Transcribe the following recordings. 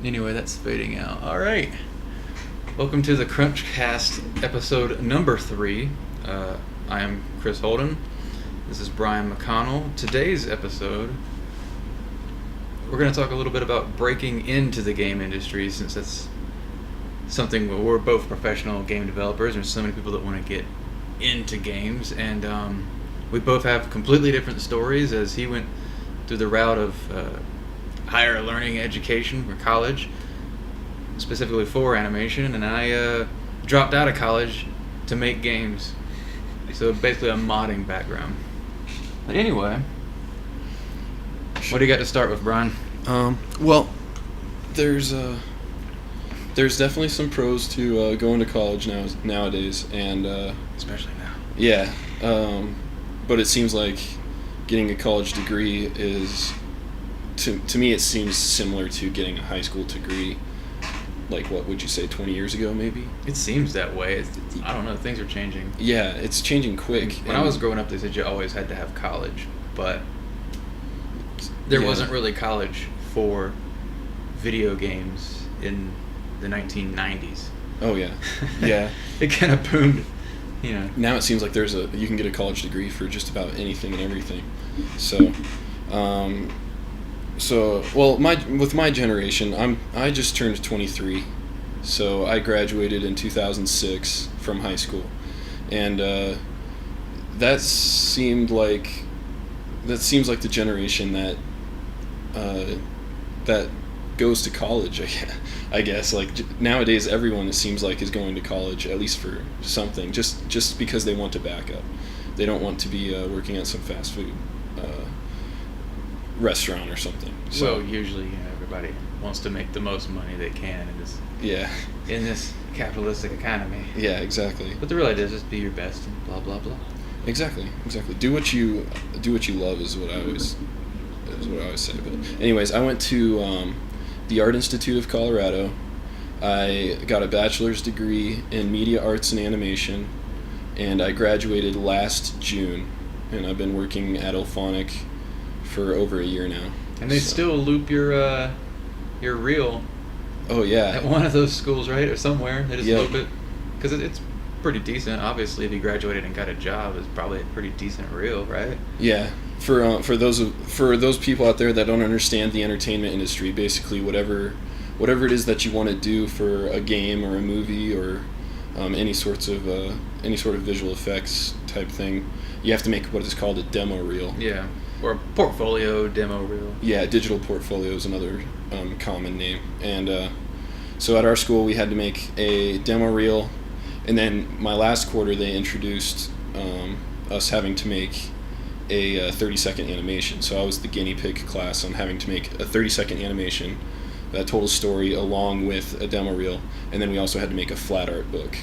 Anyway, that's fading out. All right. Welcome to the CrunchCast episode number 3. I am Chris Holden. This is Brian McConnell. Today's episode, we're going to talk a little bit about breaking into the game industry, since that's something where we're both professional game developers. There's so many people that want to get into games, and we both have completely different stories, as he went through the route of higher learning education or college, specifically for animation, and I dropped out of college to make games. So basically a modding background. But anyway, what do you got to start with, Brian? Well, there's definitely some pros to going to college nowadays, and Especially now. yeah, but it seems like getting a college degree is, to me, it seems similar to getting a high school degree. Like, what would you say, 20 years ago, maybe? It seems that way. I don't know. Things are changing. Yeah, it's changing quick. When I was growing up, they said you always had to have college, but there wasn't really college for video games in the 1990s. Oh yeah, yeah. It kind of boomed, Now it seems like you can get a college degree for just about anything and everything. So, with my generation, I just turned 23, so I graduated in 2006 from high school, and that seems like the generation that goes to college. I guess like nowadays everyone, it seems like, is going to college, at least for something, just because they want to back up. They don't want to be working at some fast food restaurant or something. So, well, usually everybody wants to make the most money they can in this capitalistic economy. Yeah, exactly. But the real idea is just be your best and blah blah blah. Exactly. Do what you love is what I always say. But anyways, I went to the Art Institute of Colorado. I got a bachelor's degree in media arts and animation, and I graduated last June, and I've been working at Elphonic for over a year now. And they still loop your reel. Oh yeah. At one of those schools, right, or somewhere. They just Yep. loop it because it's pretty decent. Obviously, if you graduated and got a job, it's probably a pretty decent reel, right? Yeah. For those people out there that don't understand the entertainment industry, basically whatever it is that you want to do for a game or a movie or any sort of visual effects type thing, you have to make what is called a demo reel. Yeah. Or a portfolio demo reel. Yeah, digital portfolio is another common name. And so at our school, we had to make a demo reel, and then my last quarter, they introduced us having to make a 30-second animation. So I was the guinea pig class on having to make a 30-second animation that told a story along with a demo reel, and then we also had to make a flat art book.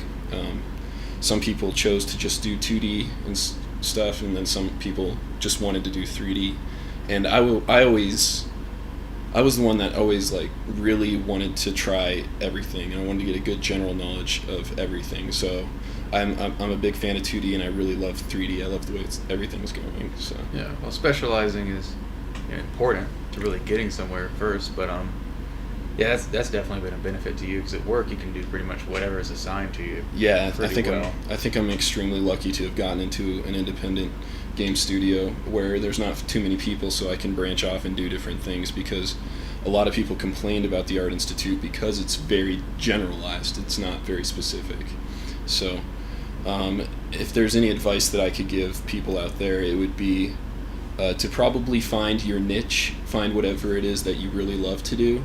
Some people chose to just do 2D and stuff, and then some people just wanted to do 3D, and I was the one that always like really wanted to try everything, and I wanted to get a good general knowledge of everything. So I'm a big fan of 2D, and I really love 3D. I love the way everything's going. So Yeah. Well, specializing is important to really getting somewhere first, but yeah, that's definitely been a benefit to you, because at work you can do pretty much whatever is assigned to you. yeah, I think I'm extremely lucky to have gotten into an independent game studio where there's not too many people, so I can branch off and do different things, because a lot of people complained about the Art Institute because it's very generalized. It's not very specific. So if there's any advice that I could give people out there, it would be to probably find your niche, find whatever it is that you really love to do,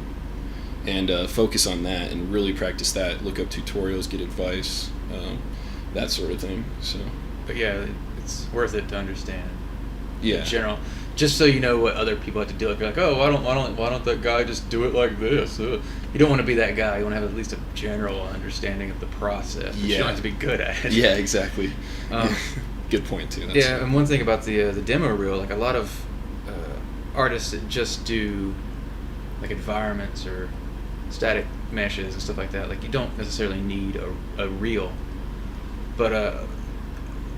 and focus on that and really practice that. Look up tutorials, get advice, that sort of thing. So, But yeah, it's worth it to understand. yeah, In general, just so you know what other people have to deal with. You're like, oh, why don't that guy just do it like this? You don't want to be that guy. You want to have at least a general understanding of the process. But you don't have to be good at it. Yeah, exactly. Good point too. Yeah, and one thing about the demo reel, like a lot of artists that just do like environments or static meshes and stuff like that, like you don't necessarily need a reel. But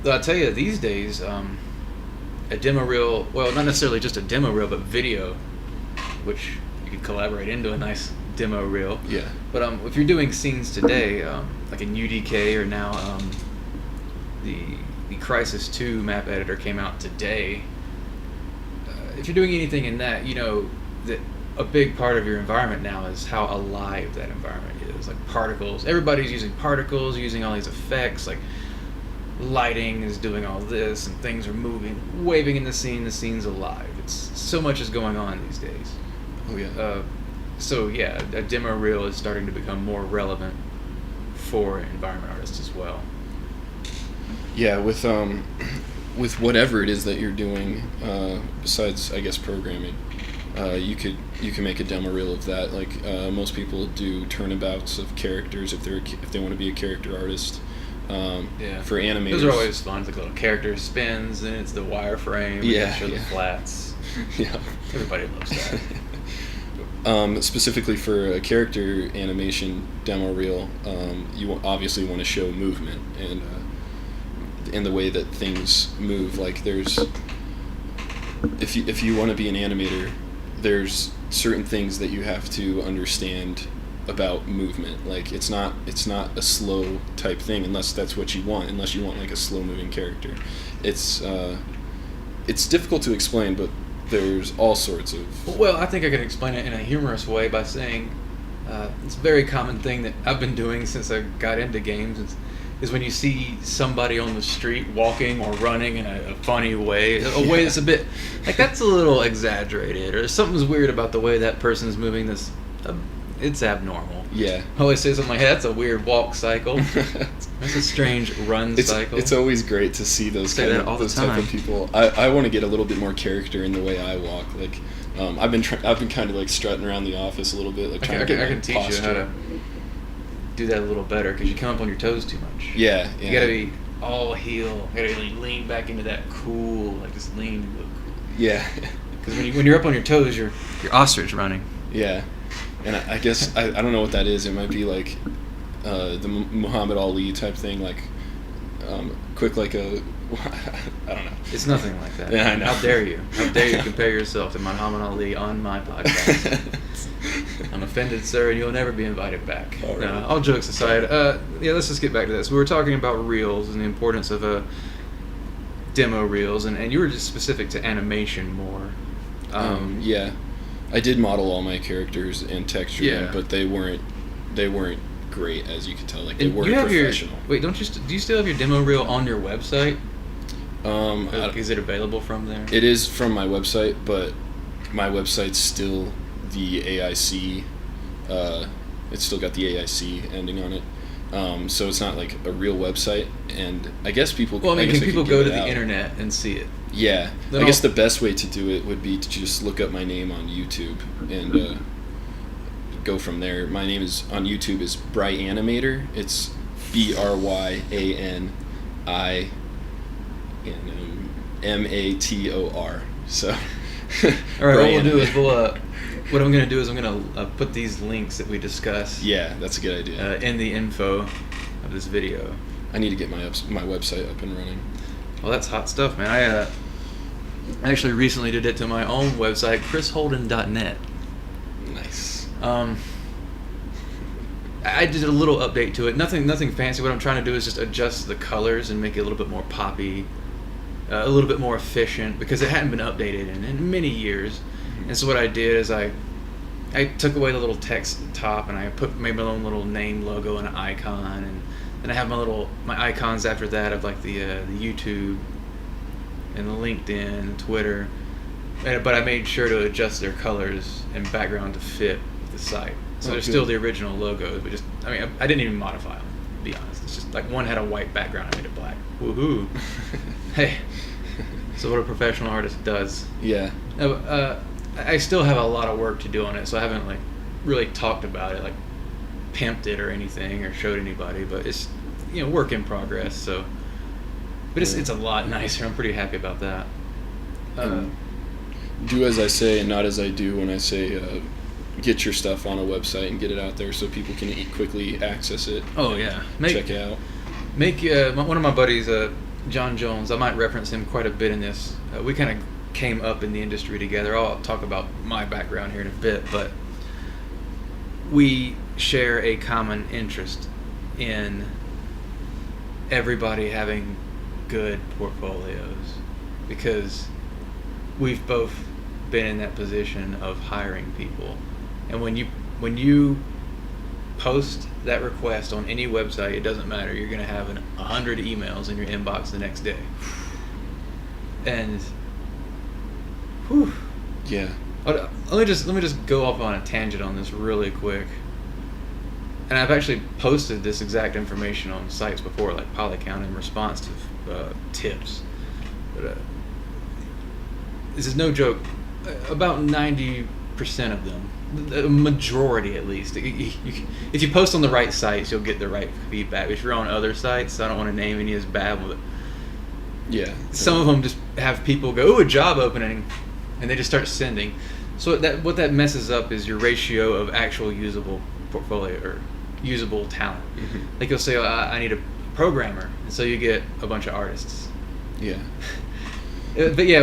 I'll tell you, these days, a demo reel, well, not necessarily just a demo reel, but video, which you could collaborate into a nice demo reel. Yeah. But if you're doing scenes today, like in UDK or now the Crisis 2 map editor came out today. If you're doing anything in that, you know that a big part of your environment now is how alive that environment is. Like particles. Everybody's using particles, using all these effects. Like lighting is doing all this, and things are moving, waving in the scene. The scene's alive. It's so much is going on these days. Oh yeah. So yeah, a demo reel is starting to become more relevant for environment artists as well. Yeah, with whatever it is that you're doing, besides I guess programming, you can make a demo reel of that. Like most people do turnabouts of characters if they want to be a character artist. For animators, those are always fun. It's like little character spins, and it's the wireframe. Yeah, show the flats. Yeah, everybody loves that. Specifically for a character animation demo reel, you obviously want to show movement and the way that things move. Like there's, if you want to be an animator, there's certain things that you have to understand about movement. Like it's not a slow type thing unless that's what you want. Unless you want like a slow moving character, it's difficult to explain, but there's all sorts of. Well, I think I can explain it in a humorous way by saying it's a very common thing that I've been doing since I got into games. Is when you see somebody on the street walking or running in a funny way, a way that's a bit like that's a little exaggerated, or something's weird about the way that person's moving. It's abnormal. Yeah. I always say something like, hey, that's a weird walk cycle. That's a strange run cycle. It's always great to see those type of people. I want to get a little bit more character in the way I walk. Like I've been kind of like strutting around the office a little bit. Like I can teach you how to do that a little better, because you come up on your toes too much. Yeah. You gotta be all heel. You gotta lean back into that cool, like just lean. Look cool. Yeah. Because when you're up on your toes, you're ostrich running. Yeah. And I guess I don't know what that is. It might be like the Muhammad Ali type thing, like quick like a I don't know. It's nothing like that. Yeah, I know. How dare you? How dare you compare yourself to Muhammad Ali on my podcast? I'm offended, sir, and you'll never be invited back. All right. All jokes aside, let's just get back to this. We were talking about reels and the importance of demo reels, and you were just specific to animation more. Yeah. I did model all my characters and texture them, but they weren't great, as you can tell. Like they weren't professional. Do you still have your demo reel on your website? Is it available from there? It is from my website, but my website's still the AIC. It's still got the AIC ending on it. So it's not like a real website, and I guess people. Well, can people go to the internet and see it? Yeah, I guess the best way to do it would be to just look up my name on YouTube and go from there. My name is on YouTube is Bryanimator. It's BRYANI MATOR. So. All right. What we'll do is what I'm going to do is I'm going to put these links that we discussed. Yeah, that's a good idea. In the info of this video. I need to get my website up and running. Well, that's hot stuff, man. I actually recently did it to my own website, chrisholden.net. Nice. I did a little update to it. Nothing fancy. What I'm trying to do is just adjust the colors and make it a little bit more poppy, a little bit more efficient, because it hadn't been updated in many years. And so what I did is I took away the little text at the top, and I made my own little name logo and an icon, and then I have my icons after that of like the YouTube and the LinkedIn and Twitter. But I made sure to adjust their colors and background to fit the site. So they're still the original logos, but I didn't even modify them, to be honest. It's just like one had a white background, I made it black. Woohoo! Hey, so what a professional artist does. Yeah. I still have a lot of work to do on it, so I haven't like really talked about it, like pimped it or anything, or showed anybody. But it's work in progress. So, but it's a lot nicer. I'm pretty happy about that. Do as I say and not as I do when I say get your stuff on a website and get it out there so people can quickly access it. Oh yeah, check it out. One of my buddies, John Jones. I might reference him quite a bit in this. We kind of came up in the industry together. I'll talk about my background here in a bit, but we share a common interest in everybody having good portfolios, because we've both been in that position of hiring people. And when you post that request on any website, it doesn't matter, you're going to have 100 emails in your inbox the next day. And whew, Yeah. let me just go off on a tangent on this really quick. And I've actually posted this exact information on sites before, like Polycount, in response to tips. But this is no joke. About 90% of them, the majority at least, if you post on the right sites, you'll get the right feedback. If you're on other sites, I don't want to name any as bad, but Yeah. some of them just have people go, "Ooh, a job opening," and they just start sending. So what that messes up is your ratio of actual usable portfolio or usable talent. Mm-hmm. Like you'll say, I need a programmer, and so you get a bunch of artists. Yeah. But yeah,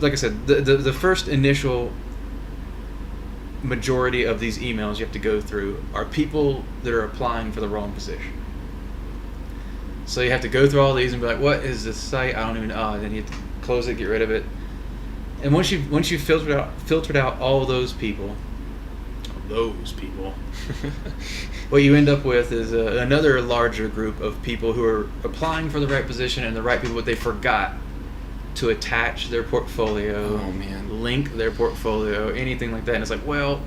like I said, the first initial majority of these emails you have to go through are people that are applying for the wrong position. So you have to go through all these and be like, what is this site? I don't even know. Then you have to close it, get rid of it. And once you've filtered out all those people, what you end up with is another larger group of people who are applying for the right position and the right people, but they forgot to attach their portfolio, Oh, man. link their portfolio, anything like that. And it's like, well,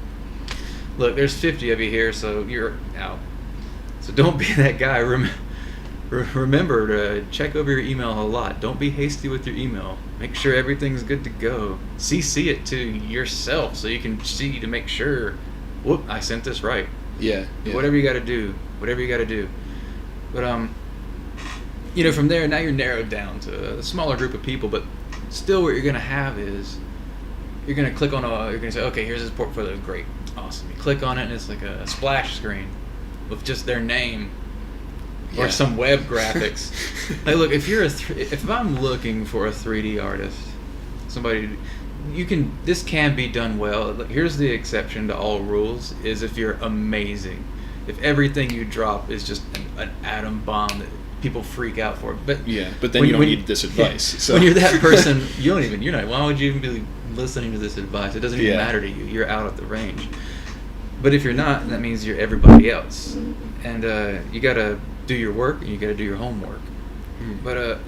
look, there's 50 of you here, so you're out. So don't be that guy. Remember to check over your email a lot. Don't be hasty with your email. Make sure everything's good to go. CC it to yourself so you can see to make sure, whoop, I sent this right. Yeah. Whatever you got to do. But from there, now you're narrowed down to a smaller group of people, but still what you're going to have is you're going to click on you're going to say, okay, here's this portfolio, great, awesome. You click on it and it's like a splash screen with just their name or some web graphics. Like, look, if I'm looking for a 3D artist, somebody, this can be done well. Here's the exception to all rules, is if you're amazing. If everything you drop is just an atom bomb that people freak out for. But then you don't need this advice. Yeah, so. When you're that person, why would you even be listening to this advice? It doesn't even matter to you. You're out of the range. But if you're not, that means you're everybody else. And you got to do your work and you got to do your homework. But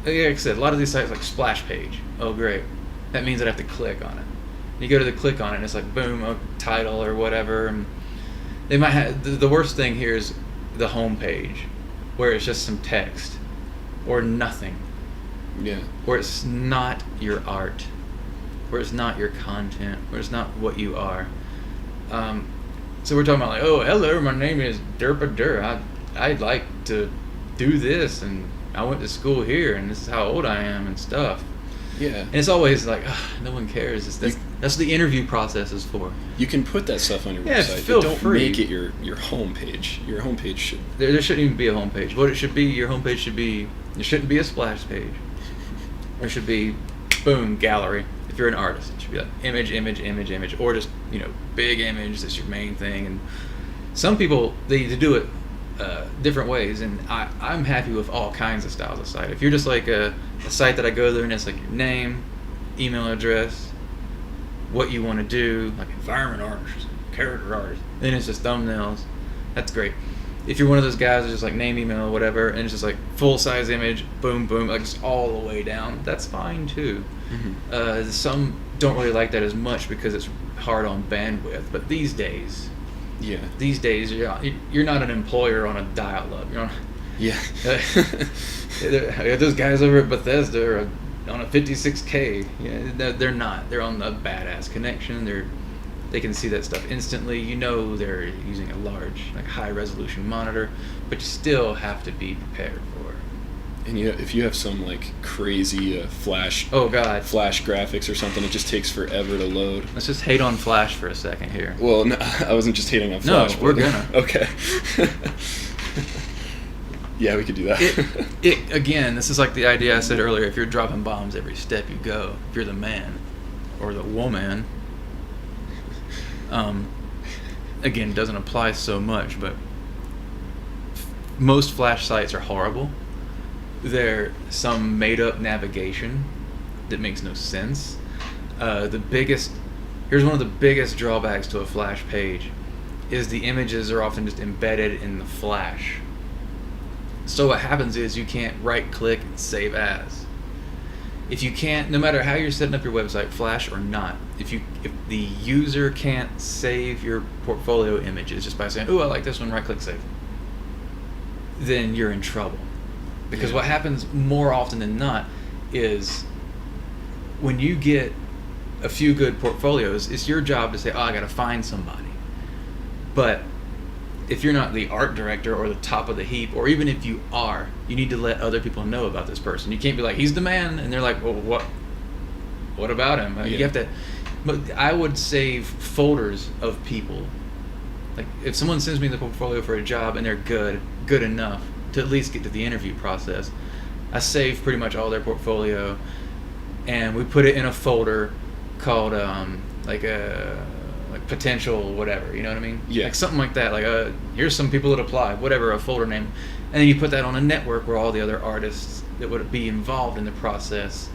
like I said, a lot of these sites like Splash Page. Oh, great. That means I'd have to click on it. You go to the click on it and it's like, boom, a title or whatever. And they might have, the worst thing here is the home page, where it's just some text or nothing. Yeah. Where it's not your art, where it's not your content, where it's not what you are. So we're talking about like, oh, hello, my name is Derpa Dur. I'd like to do this, and I went to school here, and this is how old I am and stuff. Yeah. And it's always like, no one cares. That's what the interview process is for. You can put that stuff on your website, feel but don't free. make it your homepage. Your homepage should... There shouldn't even be a homepage. What it should be, your homepage should be, it shouldn't be a splash page. There should be, boom, gallery. If you're an artist, it should be like image, or just, big image, that's your main thing. And some people, they do it different ways, and I'm happy with all kinds of styles of site. If you're just like a site that I go there and it's like your name, email address, what you want to do, like environment artist, character artist, then it's just thumbnails, that's great. If you're one of those guys that's just like name, email, whatever, and it's just like full size image, boom, boom, like just all the way down, that's fine too. Mm-hmm. Some don't really like that as much because it's hard on bandwidth, but these days you're not an employer on a dial-up. You're on, those guys over at Bethesda are on a 56K. Yeah, they're not. They're on a badass connection. They can see that stuff instantly. They're using a large, like high-resolution monitor, but you still have to be prepared for it. And if you have some like crazy flash graphics or something, it just takes forever to load. Let's just hate on Flash for a second here. Well, no, I wasn't just hating on Flash. No, we're gonna. Okay. Yeah, we could do that. Again, this is like the idea I said earlier. If you're dropping bombs every step you go, if you're the man or the woman, again, doesn't apply so much, but most Flash sites are horrible. They're some made-up navigation that makes no sense. Here's one of the biggest drawbacks to a Flash page is the images are often just embedded in the Flash. So what happens is you can't right-click and save as. If you can't, no matter how you're setting up your website, Flash or not, if the user can't save your portfolio images just by saying, "Ooh, I like this one," right-click save, then you're in trouble. Because what happens more often than not is when you get a few good portfolios, it's your job to say, "Oh, I got to find somebody." But if you're not the art director or the top of the heap, or even if you are, you need to let other people know about this person. You can't be like, "He's the man," and they're like, "Well, what about him?" You have to. But I would save folders of people. Like if someone sends me the portfolio for a job and they're good enough to at least get to the interview process, I save pretty much all their portfolio, and we put it in a folder called like potential whatever, you know what I mean? Yeah. Like something like that. Like here's some people that applied, whatever, a folder name, and then you put that on a network where all the other artists that would be involved in the process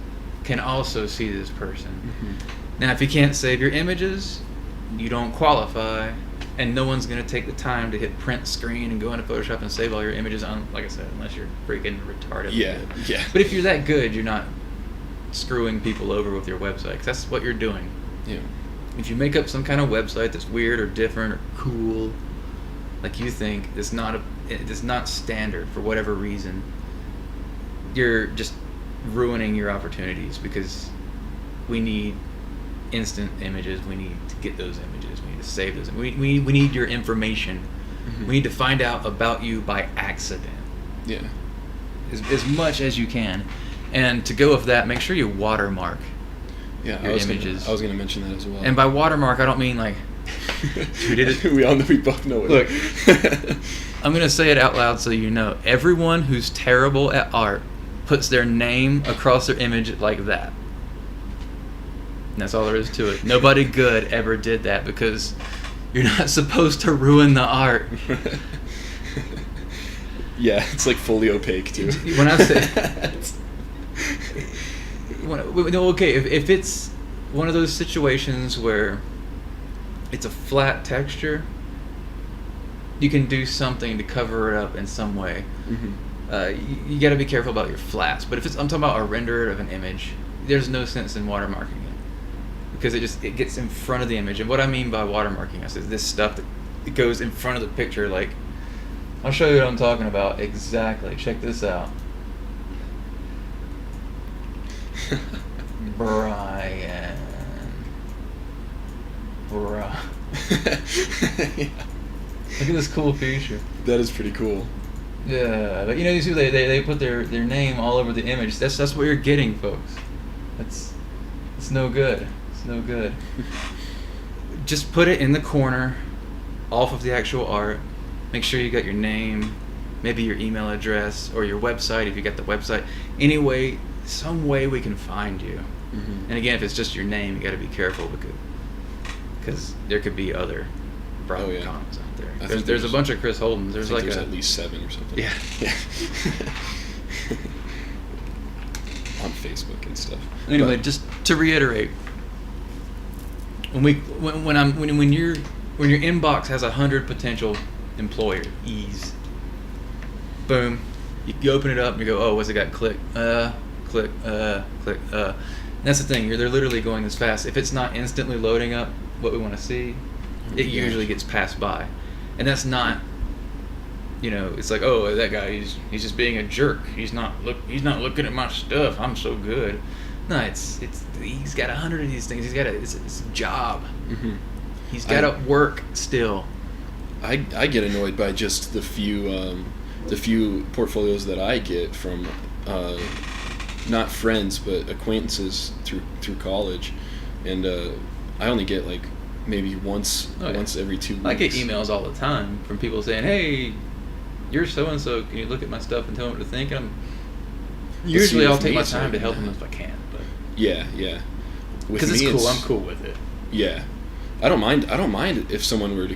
can also see this person. Mm-hmm. Now, if you can't save your images, you don't qualify. And no one's going to take the time to hit print screen and go into Photoshop and save all your images on, like I said, unless you're freaking retarded. Yeah. But if you're that good, you're not screwing people over with your website, because that's what you're doing. Yeah. If you make up some kind of website that's weird or different or cool, like you think, it's not standard for whatever reason, you're just ruining your opportunities, because we need instant images. We need to get those images. We need to save those. We need your information. Mm-hmm. We need to find out about you by accident. Yeah. As much as you can. And to go with that, make sure you watermark your images. I was going to mention that as well. And by watermark, I don't mean like we did it. we both know it. Look, I'm going to say it out loud so you know. Everyone who's terrible at art puts their name across their image like that. And that's all there is to it. Nobody good ever did that, because you're not supposed to ruin the art. Yeah, it's like fully opaque too. When I say, okay, if it's one of those situations where it's a flat texture, you can do something to cover it up in some way. Mm-hmm. You got to be careful about your flats. But if I'm talking about a render of an image, there's no sense in watermarking it, because it gets in front of the image. And what I mean by watermarking, I said this stuff that it goes in front of the picture. Like, I'll show you what I'm talking about exactly. Check this out. Brian. Yeah. Look at this cool feature. That is pretty cool. Yeah, but you see they put their name all over the image. That's what you're getting, folks. It's no good. It's no good. Just put it in the corner, off of the actual art. Make sure you got your name, maybe your email address, or your website if you got the website. Anyway, some way we can find you. Mm-hmm. And again, if it's just your name, you got to be careful, because there could be other private comments out there. There's a bunch of Chris Holdens. There's at least 7 or something. Yeah. On Facebook and stuff. Anyway, just to reiterate, when your inbox has 100 potential employees, boom, you open it up and you go, oh, what's it got? Click. And that's the thing. They're literally going this fast. If it's not instantly loading up what we want to see, it usually gets passed by. And that's not, it's like, oh, that guy, he's just being a jerk. He's not looking at my stuff. I'm so good. No, he's got 100 of these things. It's a job. Mm-hmm. He's got to work still. I get annoyed by just the few portfolios that I get from not friends but acquaintances through college, and I only get like maybe once every 2 weeks. I get emails all the time from people saying, "Hey, you're so and so. Can you look at my stuff and tell me what to think?" And usually I'll take my time to help them if I can. But yeah, because it's cool. I'm cool with it. Yeah. I don't mind. I don't mind if someone were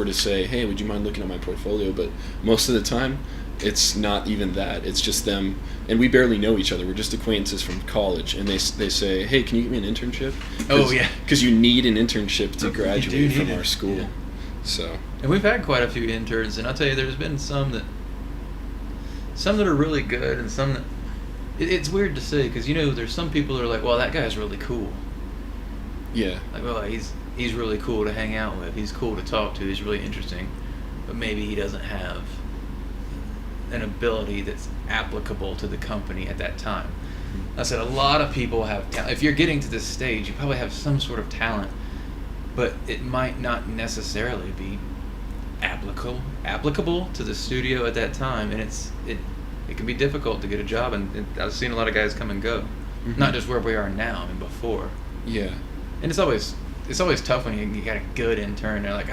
to say, "Hey, would you mind looking at my portfolio?" But most of the time, it's not even that. It's just them, and we barely know each other. We're just acquaintances from college, and they say, "Hey, can you get me an internship?" Oh yeah, because you need an internship to graduate from our school. Yeah. So. And we've had quite a few interns, and I'll tell you, there's been some that are really good, and some that it's weird to say because there's some people that are like, well, that guy's really cool. Yeah. Like, well, he's really cool to hang out with. He's cool to talk to. He's really interesting, but maybe he doesn't have an ability that's applicable to the company at that time. I said a lot of people have talent. If you're getting to this stage, you probably have some sort of talent, but it might not necessarily be applicable to the studio at that time, and it can be difficult to get a job. And I've seen a lot of guys come and go, not just where we are now, I mean before. Yeah. And it's always tough when you got a good intern. They're like,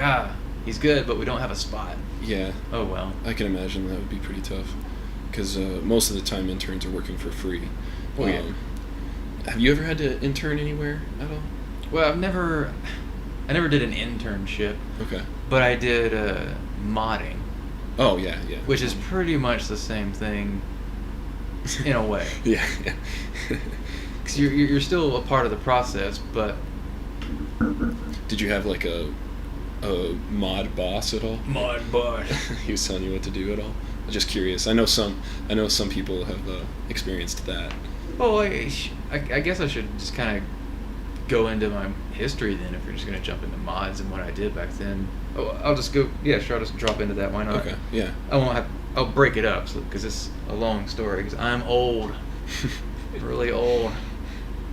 he's good, but we don't have a spot. Yeah. Oh well. I can imagine that would be pretty tough, because most of the time interns are working for free. Oh yeah. Have you ever had to intern anywhere at all? Well, I never did an internship. Okay. But I did modding. Oh yeah. Which is pretty much the same thing, in a way. Yeah. Because you're still a part of the process, but. Did you have like a mod boss at all? Mod boss. He was telling you what to do at all? I'm just curious. I know some people have experienced that. Oh, I guess I should just kind of go into my history then, if you're just going to jump into mods and what I did back then. Oh, I'll just go. Yeah, sure. I'll just drop into that. Why not? Okay. Yeah. I'll break it up because it's a long story. Because I'm old, really old.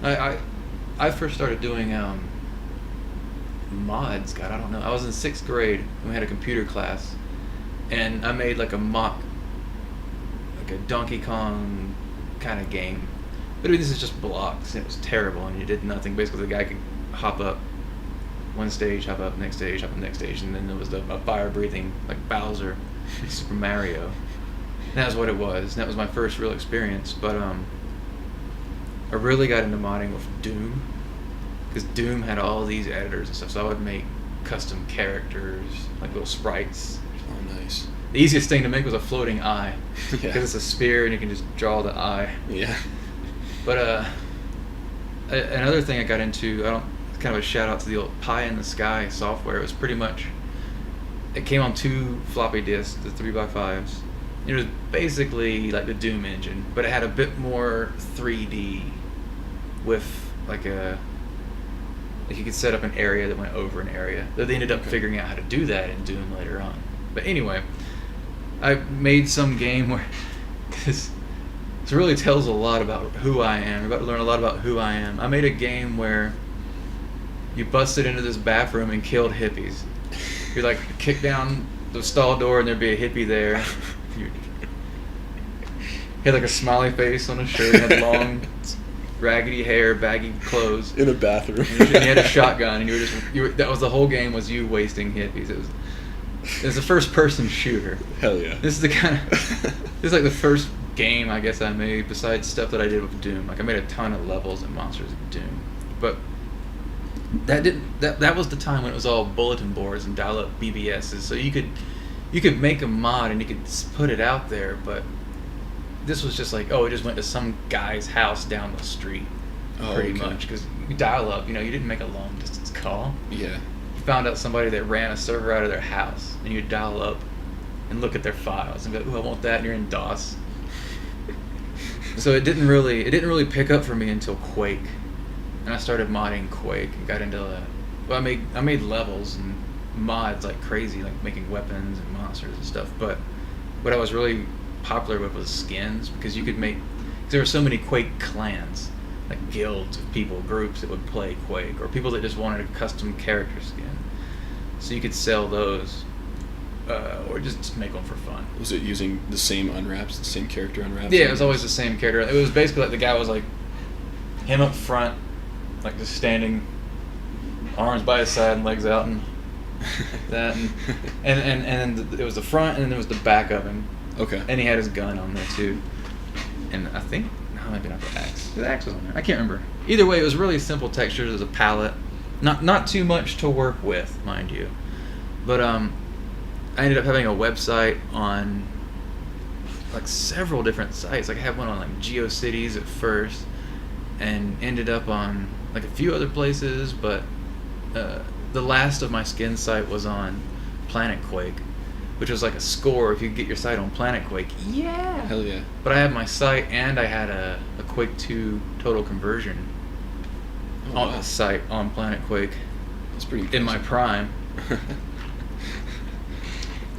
I first started doing mods. God, I don't know. I was in 6th grade and we had a computer class, and I made like a mock, like a Donkey Kong kind of game. But I mean, this is just blocks, and it was terrible, and you did nothing. Basically, the guy could hop up one stage, hop up next stage, hop up next stage, and then there was a fire-breathing, like Bowser, Super Mario. And that was what it was. And that was my first real experience. But I really got into modding with Doom, because Doom had all these editors and stuff, so I would make custom characters, like little sprites. Oh, nice. The easiest thing to make was a floating eye, because Yeah. it's a sphere, and you can just draw the eye. Yeah. But another thing I got into, kind of a shout out to the old Pie in the Sky software. It was pretty much, it came on 2 floppy disks, the 3x5s. It was basically like the Doom engine, but it had a bit more 3D with like you could set up an area that went over an area. Though they ended up figuring out how to do that in Doom later on. But anyway, I made some game where this really tells a lot about who I am. You're about to learn a lot about who I am. I made a game where you busted into this bathroom and killed hippies. You like kick down the stall door and there'd be a hippie there. He had like a smiley face on his shirt, had long, raggedy hair, baggy clothes. In a bathroom. And he had a shotgun, and that was the whole game, was you wasting hippies. It was a first-person shooter. Hell yeah. This is like the first game I guess I made besides stuff that I did with Doom. Like I made a ton of levels and monsters of Doom, but that was the time when it was all bulletin boards and dial-up BBSs. So you could make a mod and you could put it out there, but this was just like, it just went to some guy's house down the street, pretty much, because you dial up. You didn't make a long distance call. Yeah. You found out somebody that ran a server out of their house, and you dial up and look at their files and go, "Ooh, I want that," and you're in DOS. So it didn't really pick up for me until Quake, and I started modding Quake and got into I made levels and mods like crazy, like making weapons and monsters and stuff. But what I was really popular with was skins, because you could make, there were so many Quake clans, like guilds of people, groups that would play Quake, or people that just wanted a custom character skin. So you could sell those, or just make them for fun. Was it using the same unwraps, the same character unwraps? Yeah, it was always the same character. It was basically like the guy was like him up front, like just standing, arms by his side and legs out, and like that, and it was the front, and then there was the back of him. Okay. And he had his gun on there too. And I think, no, maybe not the axe. The axe was on there. I can't remember. Either way, it was really simple textures. There was a palette, Not too much to work with, mind you. But I ended up having a website on like several different sites. Like I had one on like GeoCities at first, and ended up on like a few other places. But the last of my skin site was on Planet Quake, which was like a score if you get your site on Planet Quake. Yeah. Hell yeah. But I had my site and I had a Quake 2 total conversion on the site on Planet Quake. That's pretty impressive. In my prime.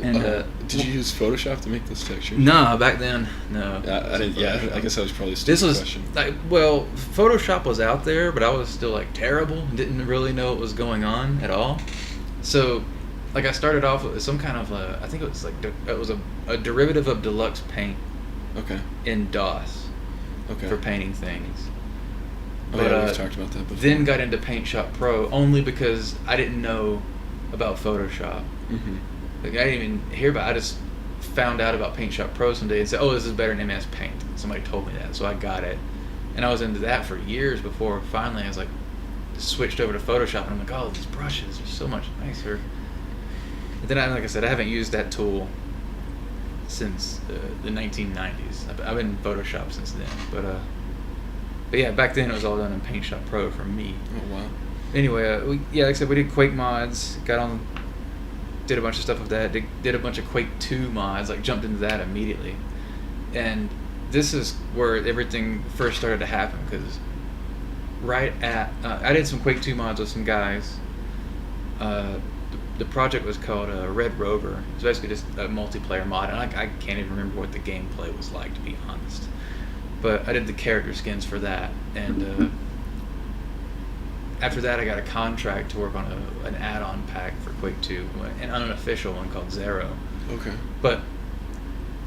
And did you use Photoshop to make those textures? No, back then, no. I didn't. Yeah, I guess that was probably a stupid This was question. like, well, Photoshop was out there, but I was still like terrible. Didn't really know what was going on at all. So, like, I started off with some kind of I think it was like it was a derivative of Deluxe Paint. Okay. In DOS. Okay. For painting things. Oh, But yeah, we've talked about that before. then got into Paint Shop Pro only because I didn't know about Photoshop. Mm-hmm. Like, I didn't even hear about it. I just found out about Paint Shop Pro someday and said, oh, this is better than MS Paint. Somebody told me that, so I got it. And I was into that for years before finally I was like, switched over to Photoshop, and I'm like, oh, these brushes are so much nicer. But then, like I said, I haven't used that tool since the 1990s. I've been in Photoshop since then. But yeah, back then it was all done in Paint Shop Pro for me. Oh, wow. Anyway, like I said, we did Quake mods, did a bunch of stuff with that, did a bunch of Quake 2 mods, like jumped into that immediately. And this is where everything first started to happen, because I did some Quake 2 mods with some guys. The project was called Red Rover. It's basically just a multiplayer mod, and I can't even remember what the gameplay was like, to be honest. But I did the character skins for that, and after that I got a contract to work on an add-on pack for Quake 2, an unofficial one called Zero. Okay. But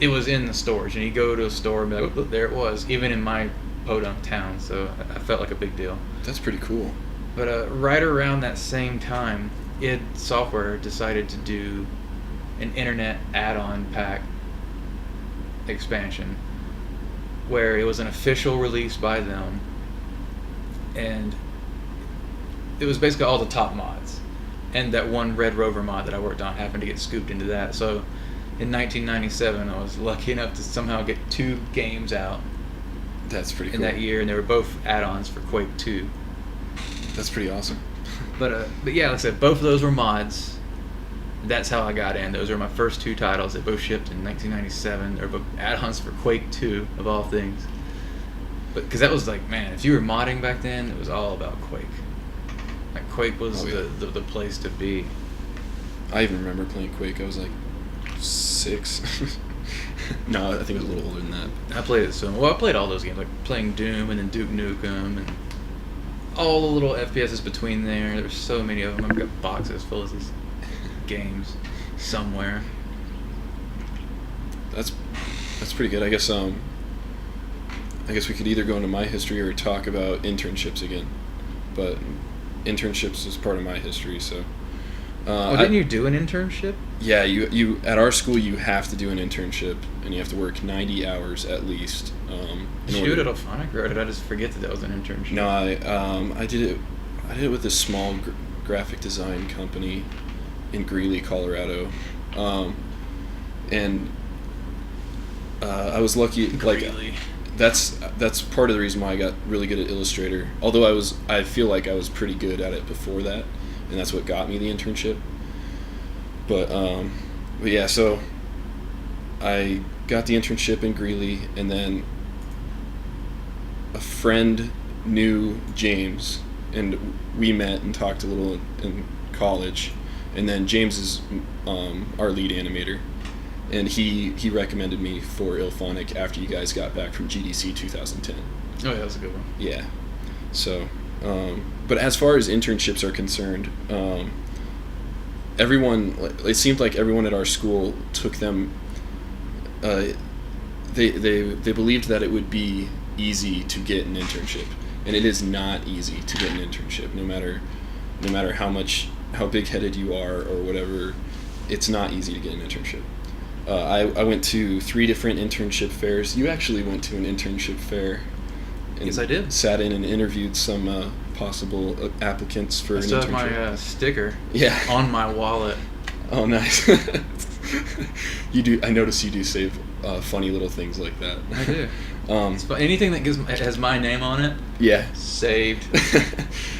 it was in the stores, and you go to a store and be like, oh, there it was, even in my podunk town, so I felt like a big deal. That's pretty cool. But right around that same time, id Software decided to do an internet add-on pack expansion where it was an official release by them, and it was basically all the top mods, and that one Red Rover mod that I worked on happened to get scooped into that. So in 1997 I was lucky enough to somehow get 2 games out. That's pretty cool. In that year, and they were both add-ons for Quake 2. That's pretty awesome. But yeah, like I said, both of those were mods. That's how I got in. Those were my first 2 titles. They both shipped in 1997. They're both add-ons for Quake 2, of all things. But because that was like, man, if you were modding back then, it was all about Quake. Like, Quake was the place to be. I even remember playing Quake. I was like 6. No, I think I was a little older than that. I played it I played all those games, like playing Doom and then Duke Nukem and all the little FPSs between there. There's so many of them. I've got boxes full of these games somewhere. That's pretty good. I guess we could either go into my history or talk about internships again. But internships is part of my history, so. Didn't you do an internship? Yeah, you at our school you have to do an internship, and you have to work 90 hours at least. Did you do it at Alphonic, or did I just forget that was an internship? No, I did it with this small graphic design company in Greeley, Colorado, and I was lucky. Greeley. Like that's part of the reason why I got really good at Illustrator. Although I feel like I was pretty good at it before that, and that's what got me the internship. But yeah, so I got the internship in Greeley, and then a friend knew James, and we met and talked a little in college. And then James is our lead animator, and he recommended me for Ilphonic after you guys got back from GDC 2010. Oh, yeah, that was a good one. Yeah. So, but as far as internships are concerned, it seemed like everyone at our school took them. They believed that it would be easy to get an internship, and it is not easy to get an internship. No matter how big-headed you are or whatever, it's not easy to get an internship. I went to 3 different internship fairs. You actually went to an internship fair And Yes, I did. Sat in and interviewed some possible applicants for I an still have internship. my sticker Yeah. on my wallet. Oh, nice. You do. I notice you do save funny little things like that. I do. Anything that has my name on it, Yeah. saved.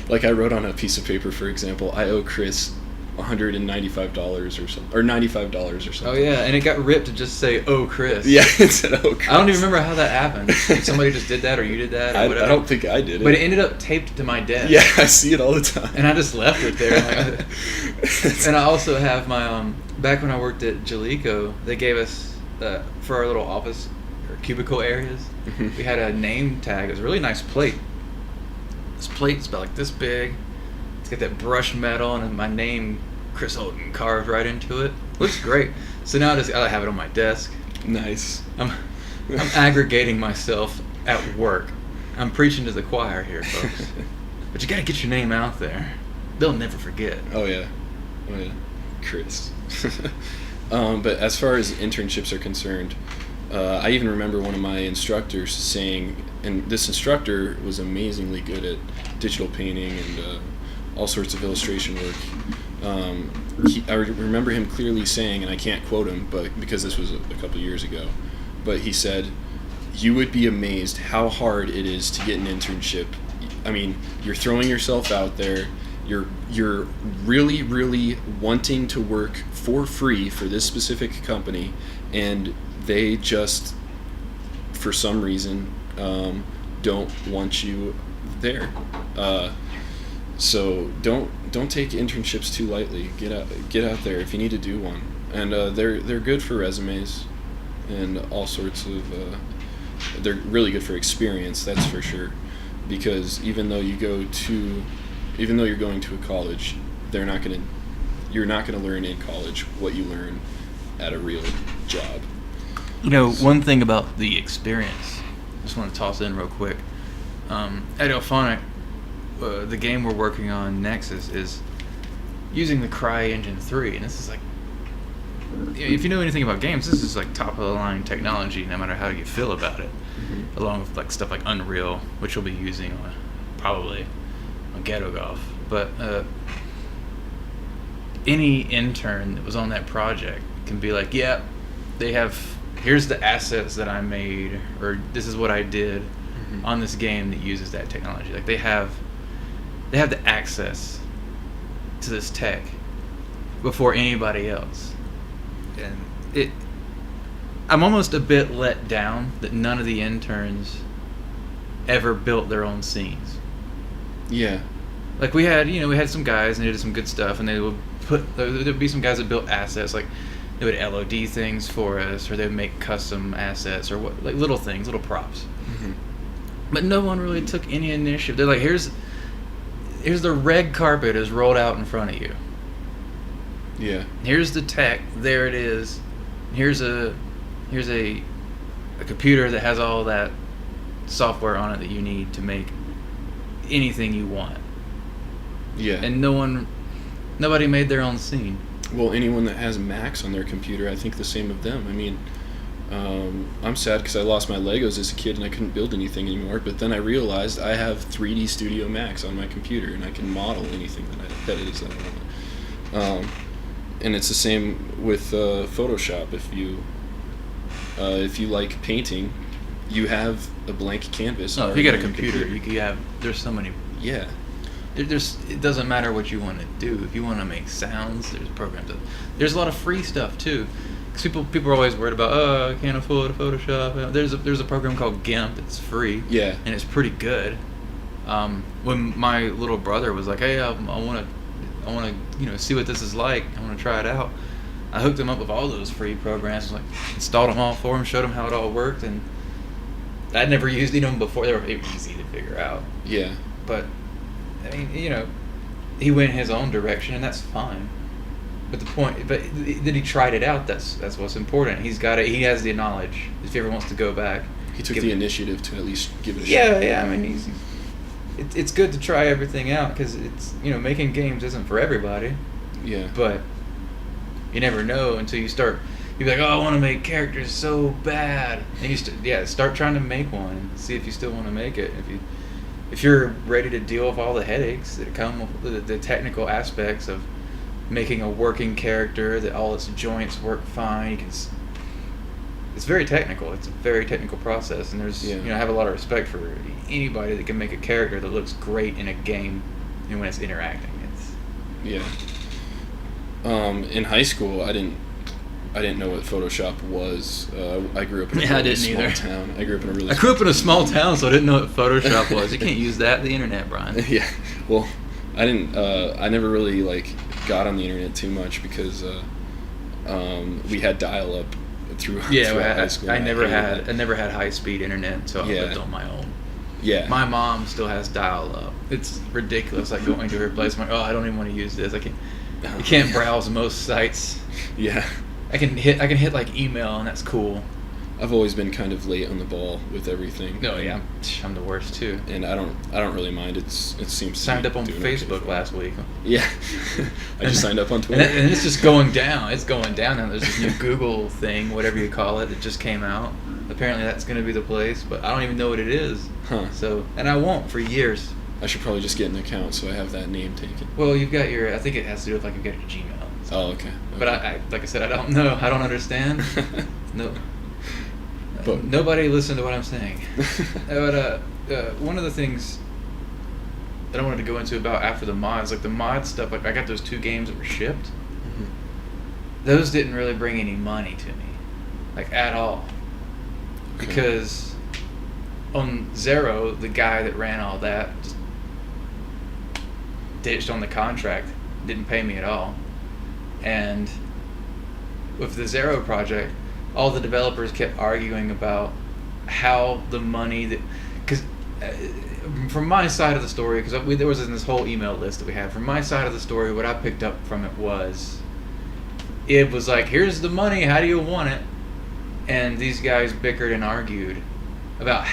Like I wrote on a piece of paper, for example, I owe Chris $195 or something, or $95 or something. Oh yeah, and it got ripped to just say, "Oh, Chris." Yeah, it said, "Oh, Chris." I don't even remember how that happened. Somebody just did that, or you did that, or I whatever. don't think I did it. But it ended up taped to my desk. Yeah, I see it all the time. And I just left it there. And I also have my back when I worked at Jalico, they gave us for our little office or cubicle areas, we had a name tag. It was a really nice plate. This plate's about like this big. It's got that brushed metal and my name, Chris Holden, carved right into it. Looks great. So now I have it on my desk. Nice. I'm aggregating myself at work. I'm preaching to the choir here, folks. But you got to get your name out there. They'll never forget. Oh yeah, Chris. But as far as internships are concerned, I even remember one of my instructors saying, and this instructor was amazingly good at digital painting and all sorts of illustration work. I remember him clearly saying, and I can't quote him, but because this was a couple years ago, but he said, "You would be amazed how hard it is to get an internship. I mean, you're throwing yourself out there. You're really, really wanting to work for free for this specific company, and they just, for some reason, don't want you there. So don't take internships too lightly. Get out there if you need to do one, and they're good for resumes, and all sorts of. They're really good for experience, that's for sure, because even though you're going to a college, you're not gonna learn in college what you learn at a real job. You know, one thing about the experience, I just want to toss in real quick. At Elphonic, the game we're working on next is using the CryEngine 3, and this is like, if you know anything about games, this is like top of the line technology, no matter how you feel about it. Mm-hmm. Along with like stuff like Unreal, which we'll be using probably on Ghetto Golf. But any intern that was on that project can be like, yeah, here's the assets that I made, or this is what I did on this game that uses that technology. Like they have the access to this tech before anybody else. And I'm almost a bit let down that none of the interns ever built their own scenes. Yeah. Like we had some guys and they did some good stuff, and there'd be some guys that built assets, like they would LOD things for us, or they would make custom assets, or what, like little things, little props. Mm-hmm. But no one really took any initiative. They're like, here's the red carpet is rolled out in front of you. Yeah. Here's the tech. There it is. Here's a computer that has all that software on it that you need to make anything you want. Yeah. And nobody made their own scene. Well, anyone that has Macs on their computer, I think the same of them. I mean, I'm sad because I lost my Legos as a kid and I couldn't build anything anymore. But then I realized I have 3D Studio Max on my computer and I can model anything that it is that I want. And it's the same with Photoshop. If you like painting, you have a blank canvas. No, if you got a computer, there's so many. Yeah. It doesn't matter what you want to do. If you want to make sounds, there's programs. There's a lot of free stuff too. Because people are always worried about, I can't afford Photoshop. There's a program called GIMP that's free. Yeah. And it's pretty good. When my little brother was like, hey, I want to see what this is like. I want to try it out. I hooked him up with all those free programs. Like installed them all for him, showed him how it all worked, and I'd never used any of them before. They were easy to figure out. Yeah. But I mean, he went his own direction, and that's fine. But that he tried it out, that's what's important. He's got it. He has the knowledge. If he ever wants to go back, he took the initiative to at least give it a shot. Yeah. I mean, it's good to try everything out because it's making games isn't for everybody. Yeah. But you never know until you start you'd be like, oh, I want to make characters so bad, and start trying to make one and see if you still want to make it. If you're ready to deal with all the headaches that come with the technical aspects of making a working character, that all its joints work fine, it's very technical. It's a very technical process, and there's I have a lot of respect for anybody that can make a character that looks great in a game, and when it's interacting, in high school, I didn't know what Photoshop was. I grew up in a really small town. I grew up in a small town, so I didn't know what Photoshop was. You can't use that. The internet, Brian. Yeah. Well, I didn't. I never really got on the internet too much because we had dial-up through high school. I never had high-speed internet, so I lived on my own. Yeah. My mom still has dial-up. It's ridiculous. Like going to her place, I'm like, I don't even want to use this. I can't browse most sites. Yeah. I can hit like email, and that's cool. I've always been kind of late on the ball with everything. No, yeah, I'm the worst too. And I don't really mind. It seems signed up on Facebook last week. Yeah, I just signed up on Twitter. And it's just going down. It's going down now. There's this new Google thing, whatever you call it, that just came out. Apparently that's going to be the place, but I don't even know what it is. Huh. So, and I won't for years. I should probably just get an account so I have that name taken. Well, you've got I think it has to do with you've got your Gmail. So. Oh, okay. But I like I said, I don't know. I don't understand. No. But nobody listened to what I'm saying. But one of the things that I wanted to go into about after the mods, like the mod stuff, I got those 2 games that were shipped. Mm-hmm. Those didn't really bring any money to me, at all. Okay. Because on Zero, the guy that ran all that just ditched on the contract, didn't pay me at all. And with the Zero project, all the developers kept arguing about how the money because from my side of the story, because there was this whole email list that we had. From my side of the story, what I picked up from it was like, here's the money, how do you want it? And these guys bickered and argued about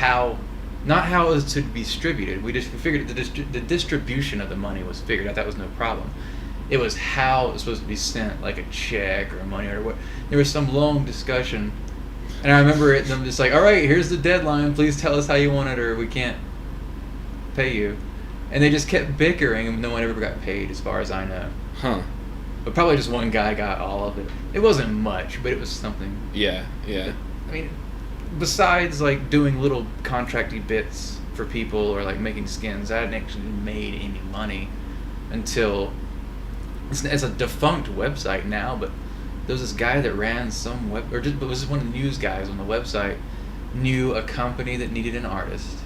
not how it was to be distributed. We figured the distribution of the money was figured out. That was no problem. It was how it was supposed to be sent, like a check or money or what. There was some long discussion, and I remember them just like, all right, here's the deadline. Please tell us how you want it, or we can't pay you. And they just kept bickering, and no one ever got paid, as far as I know. Huh. But probably just one guy got all of it. It wasn't much, but it was something. Yeah. I mean, besides doing little contracty bits for people or making skins, I hadn't actually made any money until. It's a defunct website now, but there was this guy that ran some but was one of the news guys on the website, knew a company that needed an artist,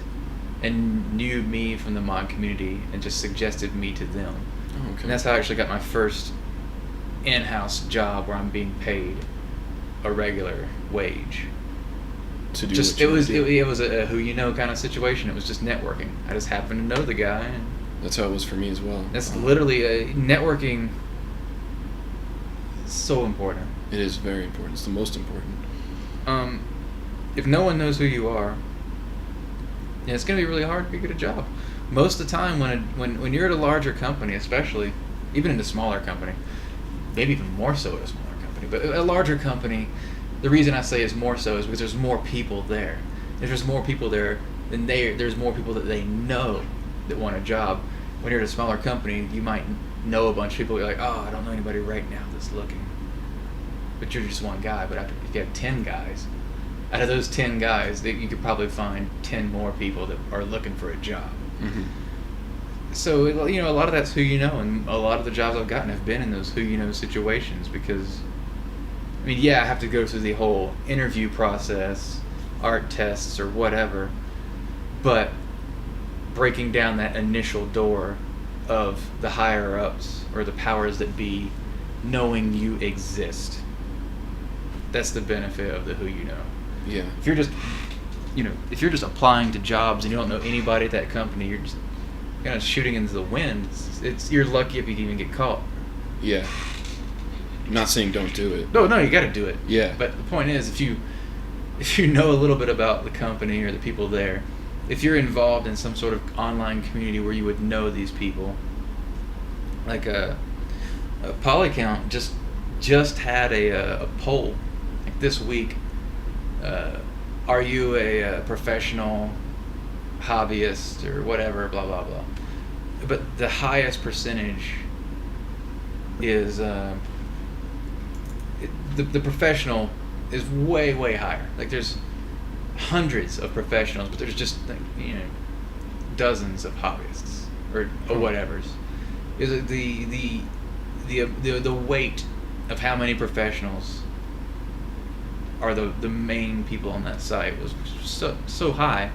and knew me from the mod community, and just suggested me to them. Oh, okay. And that's how I actually got my first in-house job where I'm being paid a regular wage. To do just it was a who you know kind of situation. It was just networking. I just happened to know the guy. And that's how it was for me as well. That's literally networking. So important. It is very important. It's the most important. If no one knows who you are, it's going to be really hard to get a job. Most of the time, when you're at a larger company, especially, even in a smaller company, maybe even more so at a smaller company, but a larger company, the reason I say it's more so is because there's more people there. If there's more people there, then there's more people that they know that want a job. When you're at a smaller company, you might know a bunch of people. You're like, I don't know anybody right now that's looking. But you're just one guy. But if you have 10 guys, out of those 10 guys, you could probably find 10 more people that are looking for a job. Mm-hmm. So, a lot of that's who you know, and a lot of the jobs I've gotten have been in those who you know situations because, I have to go through the whole interview process, art tests or whatever, but breaking down that initial door of the higher-ups or the powers that be knowing you exist. That's the benefit of the who you know. Yeah. If you're just applying to jobs and you don't know anybody at that company, you're just kind of shooting into the wind. You're lucky if you can even get caught. Yeah. I'm not saying don't do it. No, you got to do it. Yeah. But the point is, if you know a little bit about the company or the people there, if you're involved in some sort of online community where you would know these people, like a Polycount just had a poll this week, are you a professional hobbyist or whatever, blah, blah, blah. But the highest percentage is the professional is way, way higher. Like there's hundreds of professionals, but there's just dozens of hobbyists or whatevers. Is it the weight of how many professionals are the main people on that site was so high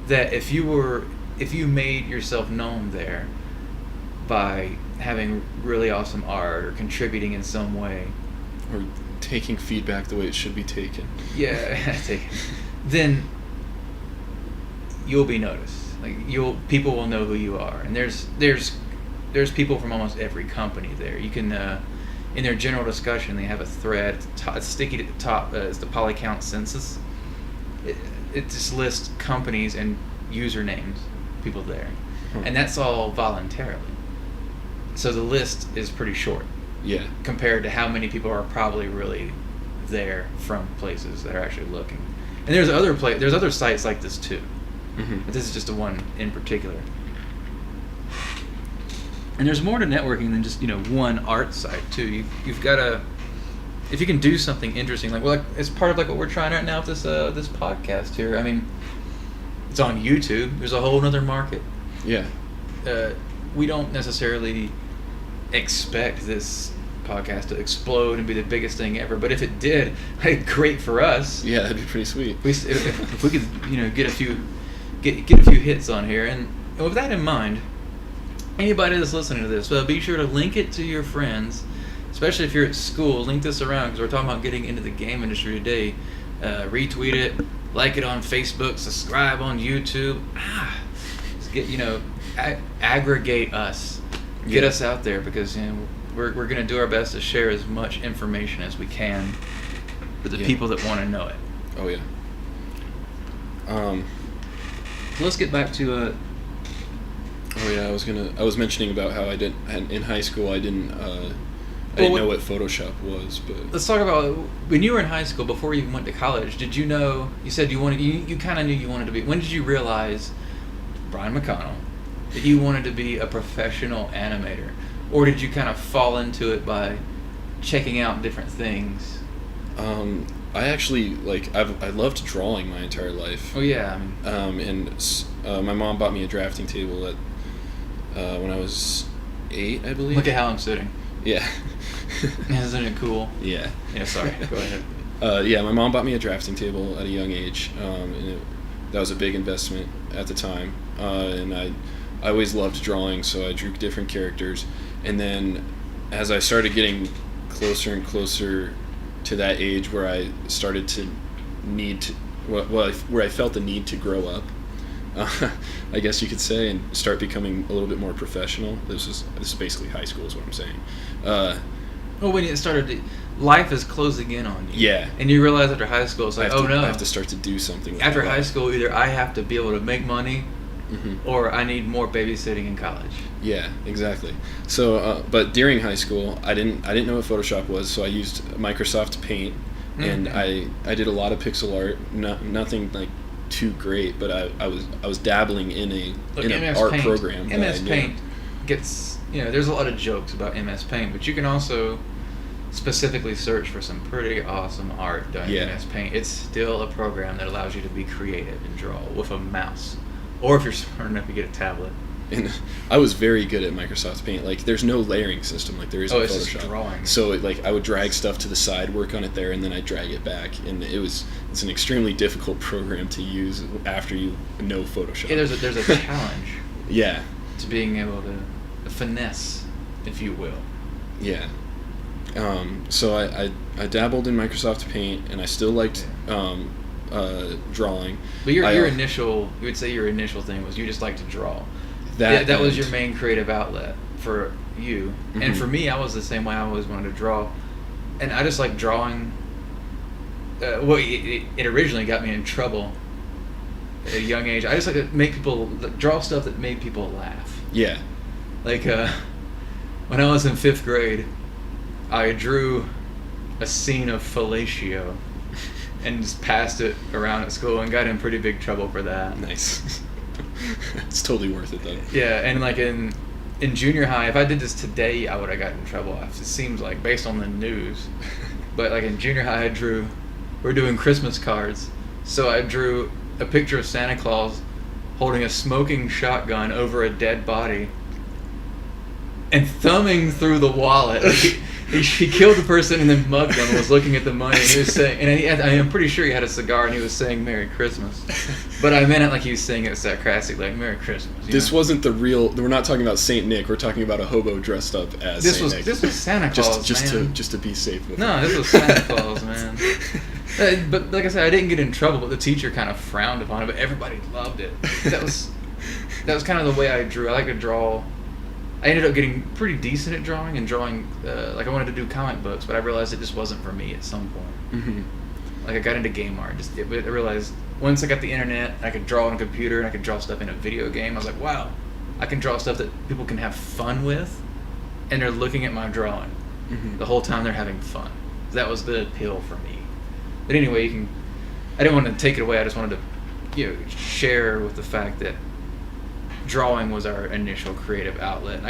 that if you made yourself known there by having really awesome art or contributing in some way or taking feedback the way it should be taken, then you'll be noticed. Like people will know who you are, and there's people from almost every company there. You can in their general discussion they have a thread. It's sticky at the top. It's the polycount census. It just lists companies and usernames, people there, and that's all voluntarily. So the list is pretty short. Yeah. Compared to how many people are probably really there from places that are actually looking. And there's other sites like this too. Mm-hmm. But this is just the one in particular. And there's more to networking than just one art site too. You've got to, if you can do something interesting, like it's part of like what we're trying right now with this podcast here. I mean, it's on YouTube. There's a whole other market. Yeah. We don't necessarily expect this podcast to explode and be the biggest thing ever, but if it did, great for us. Yeah, that'd be pretty sweet. If we could get a few hits on here, and with that in mind, anybody that's listening to this, be sure to link it to your friends, especially if you're at school. Link this around because we're talking about getting into the game industry today. Retweet it, like it on Facebook, subscribe on YouTube. Just get aggregate us, get us out there, because we're going to do our best to share as much information as we can for the people that want to know it. Oh yeah. Let's get back to Oh yeah, I was mentioning about how in high school I didn't know what Photoshop was, but let's talk about when you were in high school before you even went to college. Did you know? You said you kind of knew you wanted to be. When did you realize, Brian McConnell, that you wanted to be a professional animator, or did you kind of fall into it by checking out different things? I actually I loved drawing my entire life. Oh yeah. My mom bought me a drafting table when I was 8, I believe. Look at how I'm sitting. Yeah. Isn't it cool? Yeah. Yeah. Sorry. Go ahead. Yeah, my mom bought me a drafting table at a young age, and that was a big investment at the time. And I always loved drawing, so I drew different characters. And then, as I started getting closer and closer to that age where I started to where I felt the need to grow up, I guess you could say, and start becoming a little bit more professional. This is basically high school, is what I'm saying. Well, when it started, life is closing in on you. Yeah. And you realize after high school, it's like, I have to start to do something with after my high life. school, either I have to be able to make money, mm-hmm. or I need more babysitting in college. Yeah, exactly. So, but during high school, I didn't know what Photoshop was, so I used Microsoft Paint, and I did a lot of pixel art. Nothing like too great, but I was dabbling in an art Paint, program. MS Paint gets there's a lot of jokes about MS Paint, but you can also specifically search for some pretty awesome art done in MS Paint. It's still a program that allows you to be creative and draw with a mouse, or if you're smart enough, you get a tablet. And I was very good at Microsoft Paint. Like, there's no layering system like there is in it's Photoshop. Just drawing. So I would drag stuff to the side, work on it there, and then I drag it back. And it's an extremely difficult program to use after you know Photoshop. Yeah, there's a challenge. Yeah. To being able to finesse, if you will. Yeah. So I dabbled in Microsoft Paint, and I still liked drawing. But you would say your initial thing was you just like to draw. That was your main creative outlet for you. Mm-hmm. And for me, I was the same way. I always wanted to draw. And I just like drawing. It originally got me in trouble at a young age. I just like to draw stuff that made people laugh. Yeah. Like, when I was in 5th grade, I drew a scene of fellatio and just passed it around at school and got in pretty big trouble for that. Nice. It's totally worth it though. Yeah, and like in junior high, if I did this today, I would have gotten in trouble. It seems like, based on the news. But like in junior high, we're doing Christmas cards, so I drew a picture of Santa Claus holding a smoking shotgun over a dead body and thumbing through the wallet. He killed the person and then mugged them and was looking at the money, and he was saying, and I am pretty sure he had a cigar and he was saying Merry Christmas. But I meant it like he was saying it sarcastically, like Merry Christmas. This wasn't the real. We're not talking about Saint Nick. We're talking about a hobo dressed up as Saint Nick. This was Santa Claus, just to be safe with No, this was Santa Claus, man. But like I said, I didn't get in trouble, but the teacher kind of frowned upon it, but everybody loved it. That was kind of the way I drew. I like to draw. I ended up getting pretty decent at drawing, like I wanted to do comic books, but I realized it just wasn't for me at some point. Mm-hmm. Like I got into game art. I realized once I got the internet, I could draw on a computer and I could draw stuff in a video game. I was like, wow, I can draw stuff that people can have fun with, and they're looking at my drawing the whole time they're having fun. That was the appeal for me. But anyway, I didn't want to take it away. I just wanted to, share with the fact that drawing was our initial creative outlet. And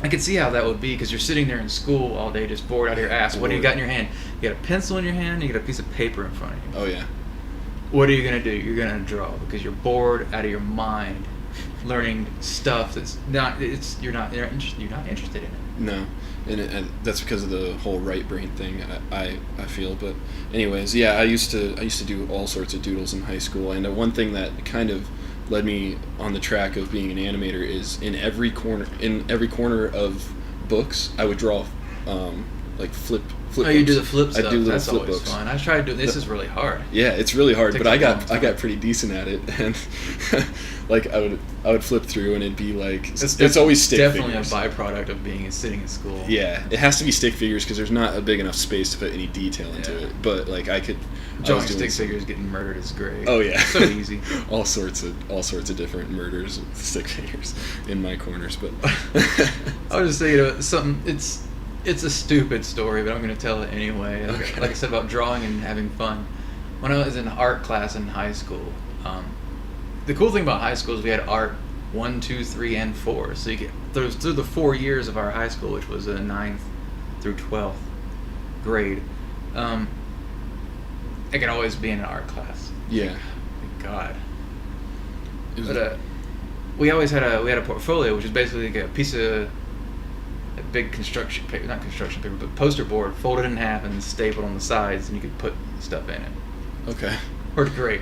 I could see how that would be, because you're sitting there in school all day just bored out of your ass. What do you got in your hand? You got a pencil in your hand, you got a piece of paper in front of you. Oh yeah. What are you going to do? You're going to draw, because you're bored out of your mind learning stuff that's you're not interested in it. No. And that's because of the whole right brain thing, I feel. But anyways, yeah, I used to do all sorts of doodles in high school, and one thing that kind of led me on the track of being an animator is in every corner of books I would draw like flip Oh, you do the flip stuff. I do little That's flip always books. fun. I tried to do this. Is really hard. Yeah, it's really hard, but I got time. pretty decent at it, and like I would flip through, and it'd be like It's always stick definitely figures. a byproduct of sitting in school. Yeah, it has to be stick figures because there's not a big enough space to put any detail into it. But like drawing stick figures getting murdered is great. Oh yeah, so easy. all sorts of different murders with stick figures in my corners. But I was just thinking something. It's a stupid story, but I'm going to tell it anyway. Like I said about drawing and having fun. When I was in art class in high school, the cool thing about high school is we had art 1, 2, 3, and 4. So you get through the 4 years of our high school, which was the 9th through 12th grade. I could always be in an art class. Yeah. Thank God. But we always had a portfolio, which is basically like a piece of a big construction paper, not construction paper, but poster board folded in half and stapled on the sides, and you could put stuff in it. Okay. Worked great.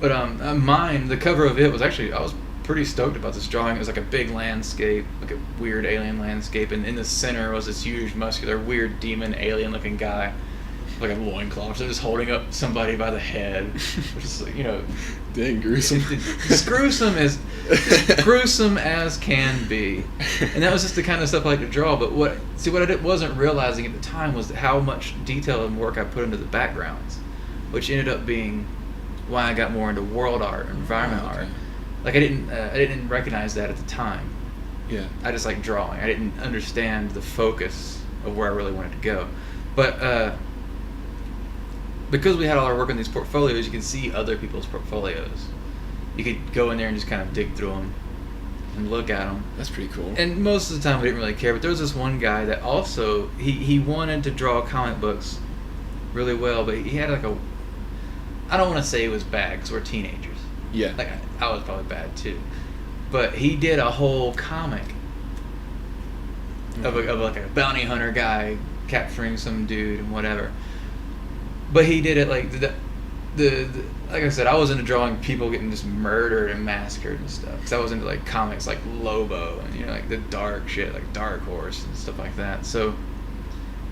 But mine, the cover of it was actually, I was pretty stoked about this drawing. It was like a big landscape, like a weird alien landscape, and in the center was this huge, muscular, weird demon alien-looking guy, like a loincloth, so just holding up somebody by the head, which is dang gruesome. It's gruesome as can be, and that was just the kind of stuff I like to draw. But what I wasn't realizing at the time was how much detail and work I put into the backgrounds, which ended up being why I got more into world art and environment art. Like I didn't recognize that at the time. Yeah. I just like drawing. I didn't understand the focus of where I really wanted to go, but. Because we had all our work on these portfolios, you could see other people's portfolios. You could go in there and just kind of dig through them and look at them. That's pretty cool. And most of the time we didn't really care, but there was this one guy that also, he wanted to draw comic books really well, but he had I don't want to say he was bad because we're teenagers. Yeah. Like I was probably bad too. But he did a whole comic of like a bounty hunter guy capturing some dude and whatever. But he did it like the like I said, I was into drawing people getting just murdered and massacred and stuff. Because I was into like comics like Lobo and like the dark shit like Dark Horse and stuff like that. So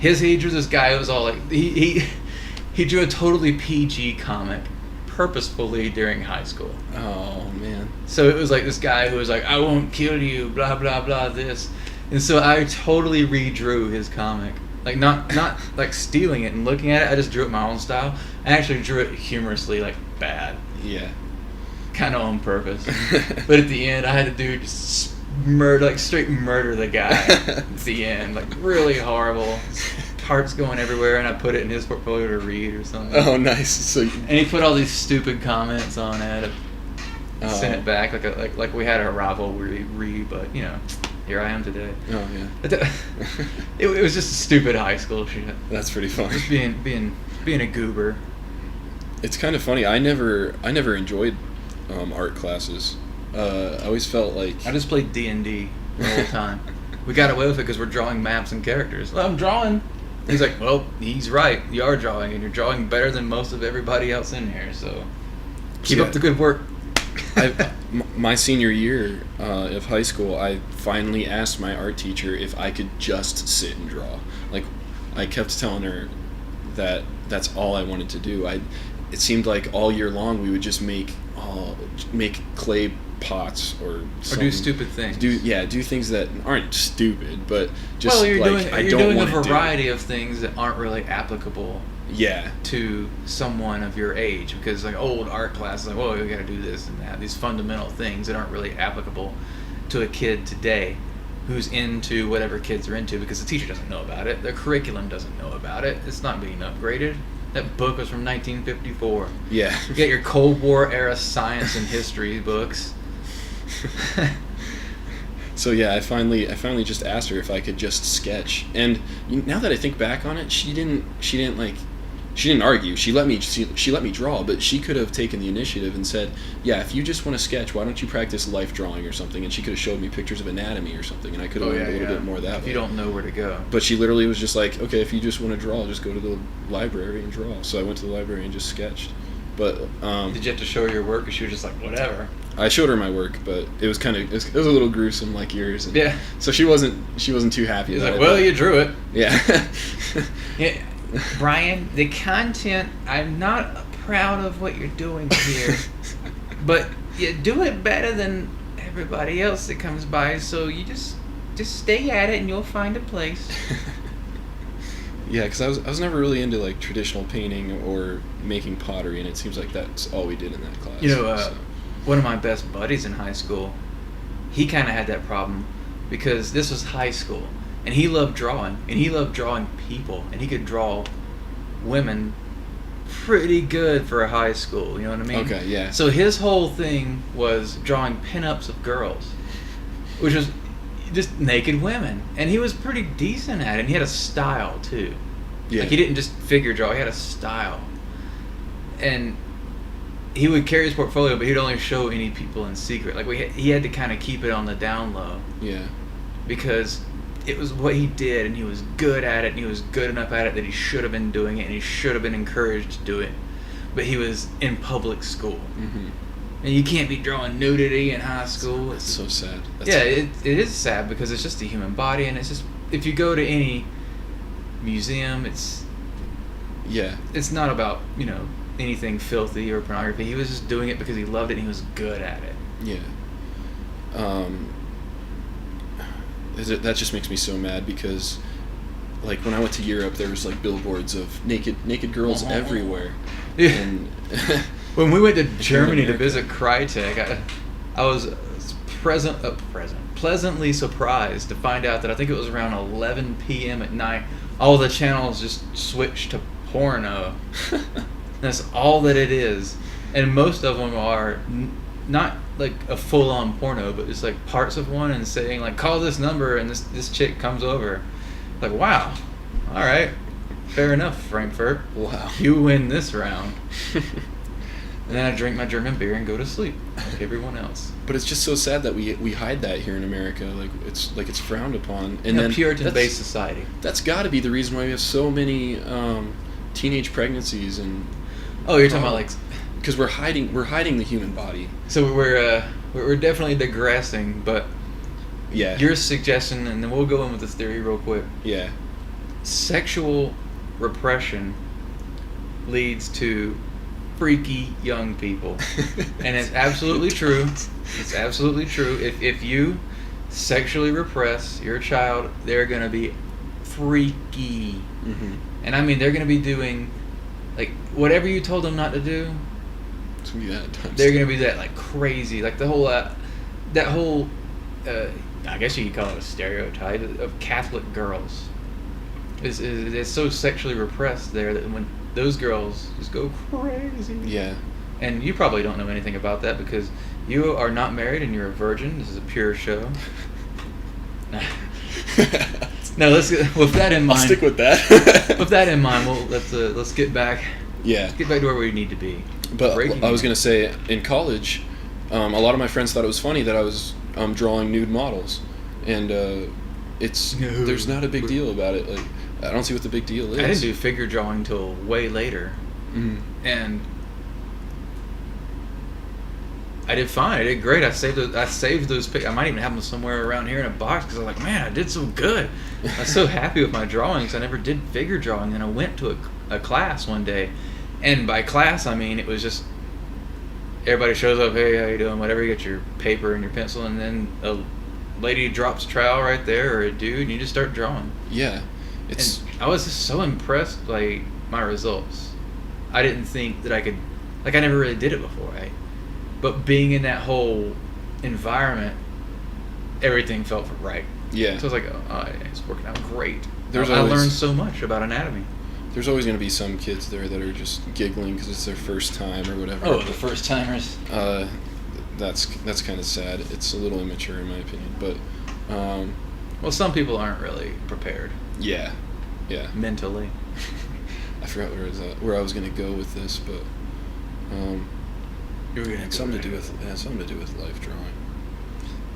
he drew this guy who was all like he drew a totally PG comic purposefully during high school. Oh man. So it was like this guy who was like, I won't kill you, blah blah blah this. And so I totally redrew his comic. Like not like stealing it and looking at it. I just drew it my own style. I actually drew it humorously, like bad. Yeah. Kind of on purpose. But at the end, I had to do just straight murder the guy. At the end, like really horrible. parts going everywhere, and I put it in his portfolio to read or something. Oh, nice. So. And he put all these stupid comments on it. Sent it back like we had a rivalry, but you know, here I am today. Oh yeah. It was just stupid high school shit. That's pretty funny. Just being a goober. It's kind of funny. I never enjoyed art classes. I always felt like I just played D&D the whole time. We got away with it because we're drawing maps and characters. Well, I'm drawing. He's like, well, he's right. You are drawing, and you're drawing better than most of everybody else in here. So keep up the good work. My senior year of high school, I finally asked my art teacher if I could just sit and draw. Like, I kept telling her that that's all I wanted to do. It seemed like all year long we would just make clay pots or do stupid things. Do things that aren't stupid, but just you're doing a want variety of things that aren't really applicable. Yeah. To someone of your age, because like old art classes, like, well, you got to do this and that. These fundamental things that aren't really applicable to a kid today, who's into whatever kids are into, because the teacher doesn't know about it, the curriculum doesn't know about it. It's not being upgraded. That book was from 1954. Yeah. You get your Cold War era science and history books. So yeah, I finally just asked her if I could just sketch, and now that I think back on it, she didn't argue. She let me draw, but she could have taken the initiative and said, "Yeah, if you just want to sketch, why don't you practice life drawing or something?" And she could have showed me pictures of anatomy or something, and I could have learned a little bit more that way. If you don't know where to go. But she literally was just like, "Okay, if you just want to draw, just go to the library and draw." So I went to the library and just sketched. But did you have to show her your work, or she was just like, whatever? I showed her my work, but it was it was a little gruesome, like yours. And yeah. So she wasn't too happy. She's like, well, you drew it. Yeah. Yeah. Brian, the content, I'm not proud of what you're doing here, but you do it better than everybody else that comes by. So you just stay at it, and you'll find a place. Yeah, because I was never really into like traditional painting or making pottery, and it seems like that's all we did in that class. You know, one of my best buddies in high school, he kind of had that problem because this was high school, and he loved drawing, and he loved drawing people, and he could draw women pretty good for a high school. You know what I mean? Okay, yeah. So his whole thing was drawing pinups of girls, which was just naked women, and he was pretty decent at it, and he had a style too. Yeah. Like, he didn't just figure draw, he had a style. And he would carry his portfolio, but he'd only show any people in secret. Like, he had to kind of keep it on the down low. Yeah. Because it was what he did, and he was good at it, and he was good enough at it that he should have been doing it, and he should have been encouraged to do it. But he was in public school. Mm-hmm. And you can't be drawing nudity in high school. It's so sad. It is sad because it's just a human body, and it's just, if you go to any museum, it's not about, you know, anything filthy or pornography. He was just doing it because he loved it and he was good at it. Yeah. That just makes me so mad because, like, when I went to Europe, there was like billboards of naked girls everywhere. Yeah. And when we went to Germany to visit Crytek, I was pleasantly surprised to find out that I think it was around 11 p.m. at night, all the channels just switched to porno. That's all that it is. And most of them are not like a full-on porno, but it's like parts of one and saying like, call this number, and this chick comes over. Like, wow, all right, fair enough, Frankfurt. Wow. You win this round. And then I drink my German beer and go to sleep like everyone else. But it's just so sad that we hide that here in America. Like it's frowned upon. And then Puritan-based society. That's got to be the reason why we have so many teenage pregnancies and. Oh, you're talking about like. Because we're hiding the human body. So we're definitely digressing, but. Yeah. Your suggestion, and then we'll go in with this theory real quick. Yeah. Sexual repression leads to freaky young people. And it's absolutely true. It's absolutely true. If you sexually repress your child, they're going to be freaky. Mm-hmm. And I mean, they're going to be doing, like, whatever you told them not to do, they're going to be that, like, crazy. Like, the whole, that whole, I guess you could call it a stereotype of Catholic girls. It's so sexually repressed there that when those girls just go crazy. Yeah. And you probably don't know anything about that because you are not married and you're a virgin. This is a pure show. No, with that in mind. I'll stick with that. With that in mind, let's get back. Yeah. Let's get back to where we need to be. But I was gonna say, in college, a lot of my friends thought it was funny that I was drawing nude models, and there's not a big deal about it. Like, I don't see what the big deal is. I didn't do figure drawing till way later, and I did fine. I did great. I saved those pictures. I might even have them somewhere around here in a box because I was like, man, I did so good. I was so happy with my drawings. I never did figure drawing. And I went to a class one day, and by class I mean it was just everybody shows up. Hey, how you doing? Whatever. You get your paper and your pencil, and then a lady drops trowel right there, or a dude, and you just start drawing. Yeah, and I was just so impressed by my results. I didn't think that I could. Like, I never really did it before, right? But being in that whole environment, everything felt right. Yeah. So I was like, oh, it's working out great. I Always, learned so much about anatomy. There's always going to be some kids there that are just giggling because it's their first time or whatever. Oh, the first timers. That's kind of sad. It's a little immature in my opinion, but. Well, some people aren't really prepared. Yeah. Yeah. Mentally. I forgot where I was going to go with this, but. You were gonna something to do with life drawing.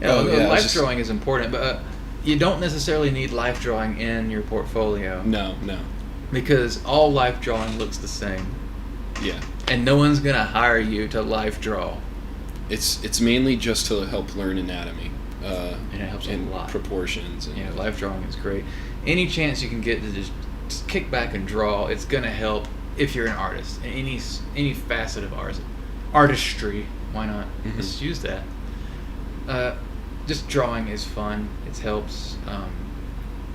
Yeah, life drawing is important, but you don't necessarily need life drawing in your portfolio. No. Because all life drawing looks the same. Yeah. And no one's gonna hire you to life draw. It's mainly just to help learn anatomy. And it helps a lot. Proportions. And life drawing is great. Any chance you can get to just kick back and draw, it's gonna help if you're an artist. In any facet of artistry, why not? Mm-hmm. Let's use that. Just drawing is fun. It helps.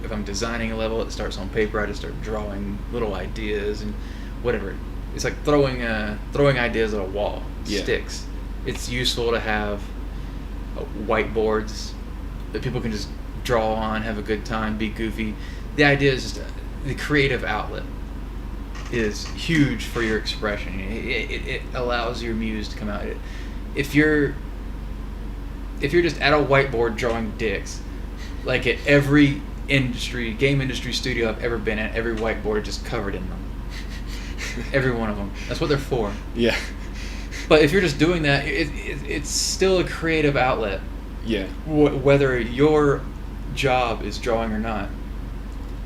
If I'm designing a level, it starts on paper. I just start drawing little ideas and whatever. It's like throwing ideas at a wall. Yeah. Sticks. It's useful to have whiteboards that people can just draw on, have a good time, be goofy. The idea is just the creative outlet is huge for your expression. It allows your muse to come out. If you're just at a whiteboard drawing dicks, like at every game industry studio I've ever been at, every whiteboard just covered in them. Every one of them. That's what they're for. Yeah. But if you're just doing that, it's still a creative outlet. Yeah. Whether your job is drawing or not,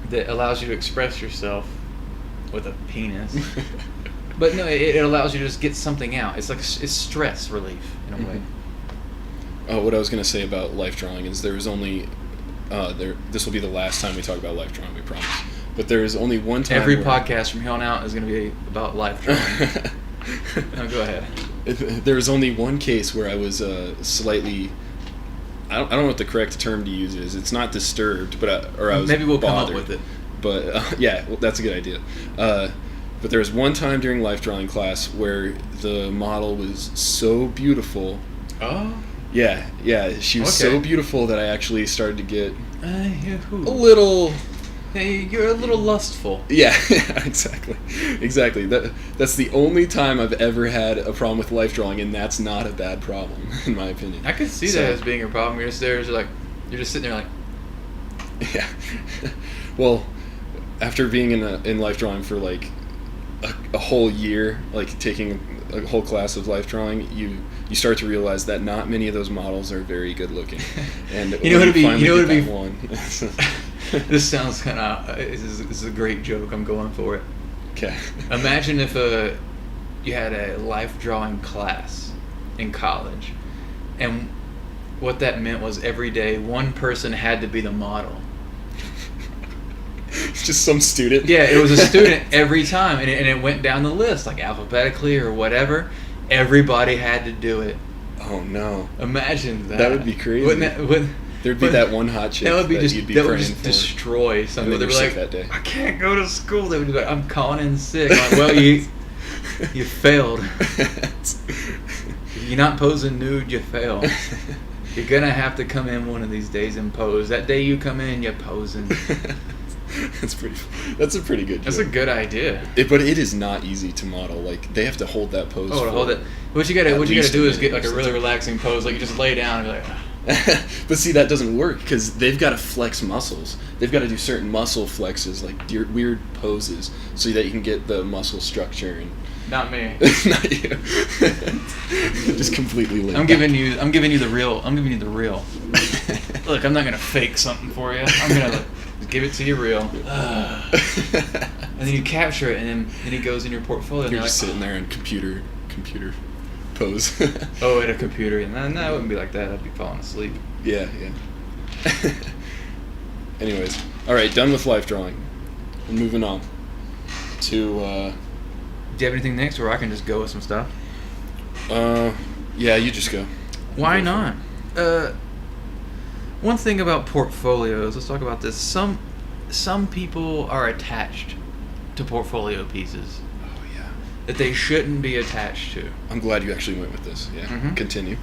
that allows you to express yourself with a penis. But no, it allows you to just get something out. It's like it's stress relief in a way. What I was going to say about life drawing is there is only this will be the last time we talk about life drawing, we promise. But there is only one time every podcast from here on out is going to be about life drawing. No, go ahead. There was only one case where I was slightly I don't know what the correct term to use is. It's not disturbed, but I was maybe we'll bothered. come up with it. But yeah, well, that's a good idea. But there was one time during life drawing class where the model was so beautiful. Oh. Yeah, she was so beautiful that I actually started to get a little. Hey, you're a little lustful. Yeah, exactly. That's the only time I've ever had a problem with life drawing, and that's not a bad problem, in my opinion. I could see that as being a problem. You're just there, you're just sitting there like. Yeah. Well, after being in life drawing for like a whole year, like taking a whole class of life drawing, you start to realize that not many of those models are very good looking. And you know what it'd be one. This sounds kind of this is a great joke. I'm going for it. Okay. Imagine if you had a life drawing class in college, and what that meant was every day one person had to be the model. Just some student. Yeah, it was a student every time, and it went down the list like alphabetically or whatever. Everybody had to do it. Oh no! Imagine that. That would be crazy. There'd be that one hot chick that would just for. Destroy something. They'd be sick like, that day. I can't go to school. They would be like, I'm calling in sick. I'm like, well, you failed. If you're not posing nude, you fail. You're gonna have to come in one of these days and pose. That day you come in, you're posing. That's a pretty good That's joke. a good idea. But it is not easy to model. Like, they have to hold that pose. Oh, to hold it. What you gotta least do a is get like minute a or really something. relaxing pose. Like you just lay down and be like. But see, that doesn't work because they've got to flex muscles. They've got to do certain muscle flexes, like weird poses, so that you can get the muscle structure. And Not me. not you. Just completely laid I'm back. giving you the real. I'm giving you the real. Look, I'm not gonna fake something for you. I'm gonna just give it to you real. And then you capture it, and then it goes in your portfolio. And You're you're just like, sitting there in computer pose. oh, at a computer. And no, I wouldn't be like that. I'd be falling asleep. Yeah. Anyways, all right, done with life drawing. We're moving on to. Do you have anything next, or I can just go with some stuff? Yeah, you just go. Why not? One thing about portfolios. Let's talk about this. Some people are attached to portfolio pieces Oh yeah. that they shouldn't be attached to. I'm glad you actually went with this. Yeah. Mhm. Continue.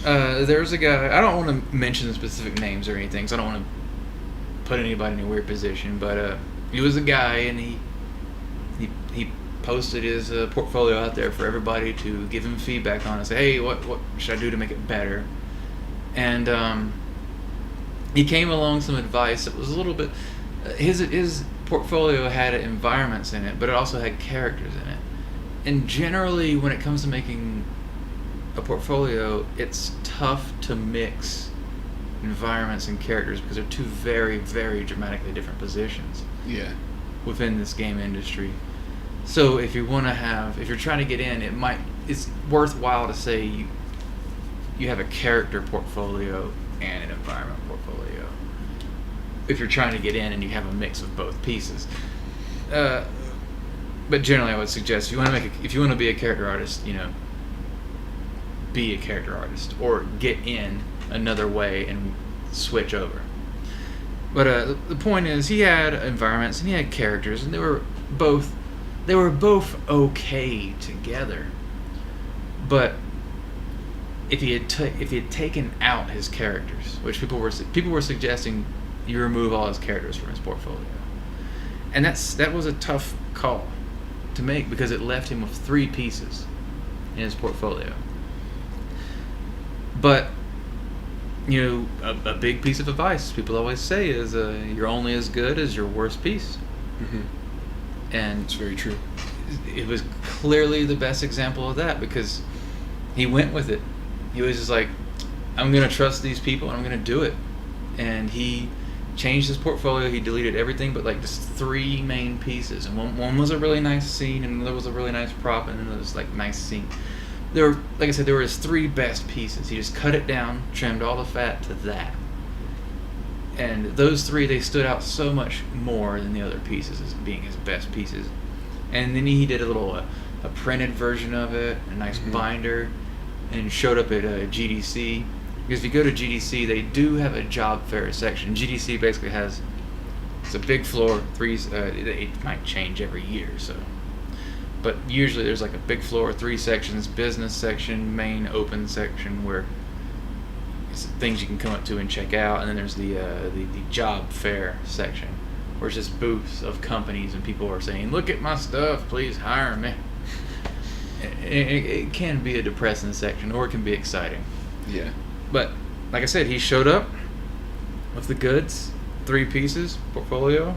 There's a guy. I don't want to mention specific names or anything, so I don't want to put anybody in a weird position. But he was a guy, and he posted his portfolio out there for everybody to give him feedback on and say, hey, what should I do to make it better? And he came along some advice that was a little bit. His portfolio had environments in it, but it also had characters in it. And generally, when it comes to making a portfolio, it's tough to mix environments and characters because they're two very, very dramatically different positions Yeah. within this game industry. So if you're trying to get in, it's worthwhile to say you have a character portfolio and an environment portfolio. If you're trying to get in and you have a mix of both pieces. But generally, I would suggest if you want to be a character artist, be a character artist or get in another way and switch over. But the point is, he had environments and he had characters, and they were both okay together. But if he had taken out his characters, which people were suggesting, you remove all his characters from his portfolio, and that was a tough call to make because it left him with 3 pieces in his portfolio. But a big piece of advice people always say is you're only as good as your worst piece. Mm-hmm. And It's very true. it was clearly the best example of that because he went with it. He was just like, I'm going to trust these people and I'm going to do it. And he changed his portfolio. He deleted everything but like just 3 main pieces. And one was a really nice scene, and another was a really nice prop, and another was like nice scene. There were, like I said, there were his 3 best pieces. He just cut it down, trimmed all the fat to that. And those 3, they stood out so much more than the other pieces as being his best pieces. And then he did a printed version of it, a nice binder, and showed up at GDC. Because if you go to GDC, they do have a job fair section. GDC basically it's a big floor, 3. It might change every year, so. But usually there's like a big floor, 3 sections: business section, main open section where it's things you can come up to and check out, and then there's the job fair section where it's just booths of companies and people are saying, look at my stuff, please hire me. It can be a depressing section, or it can be exciting. Yeah. But like I said, he showed up with the goods, 3 pieces, portfolio,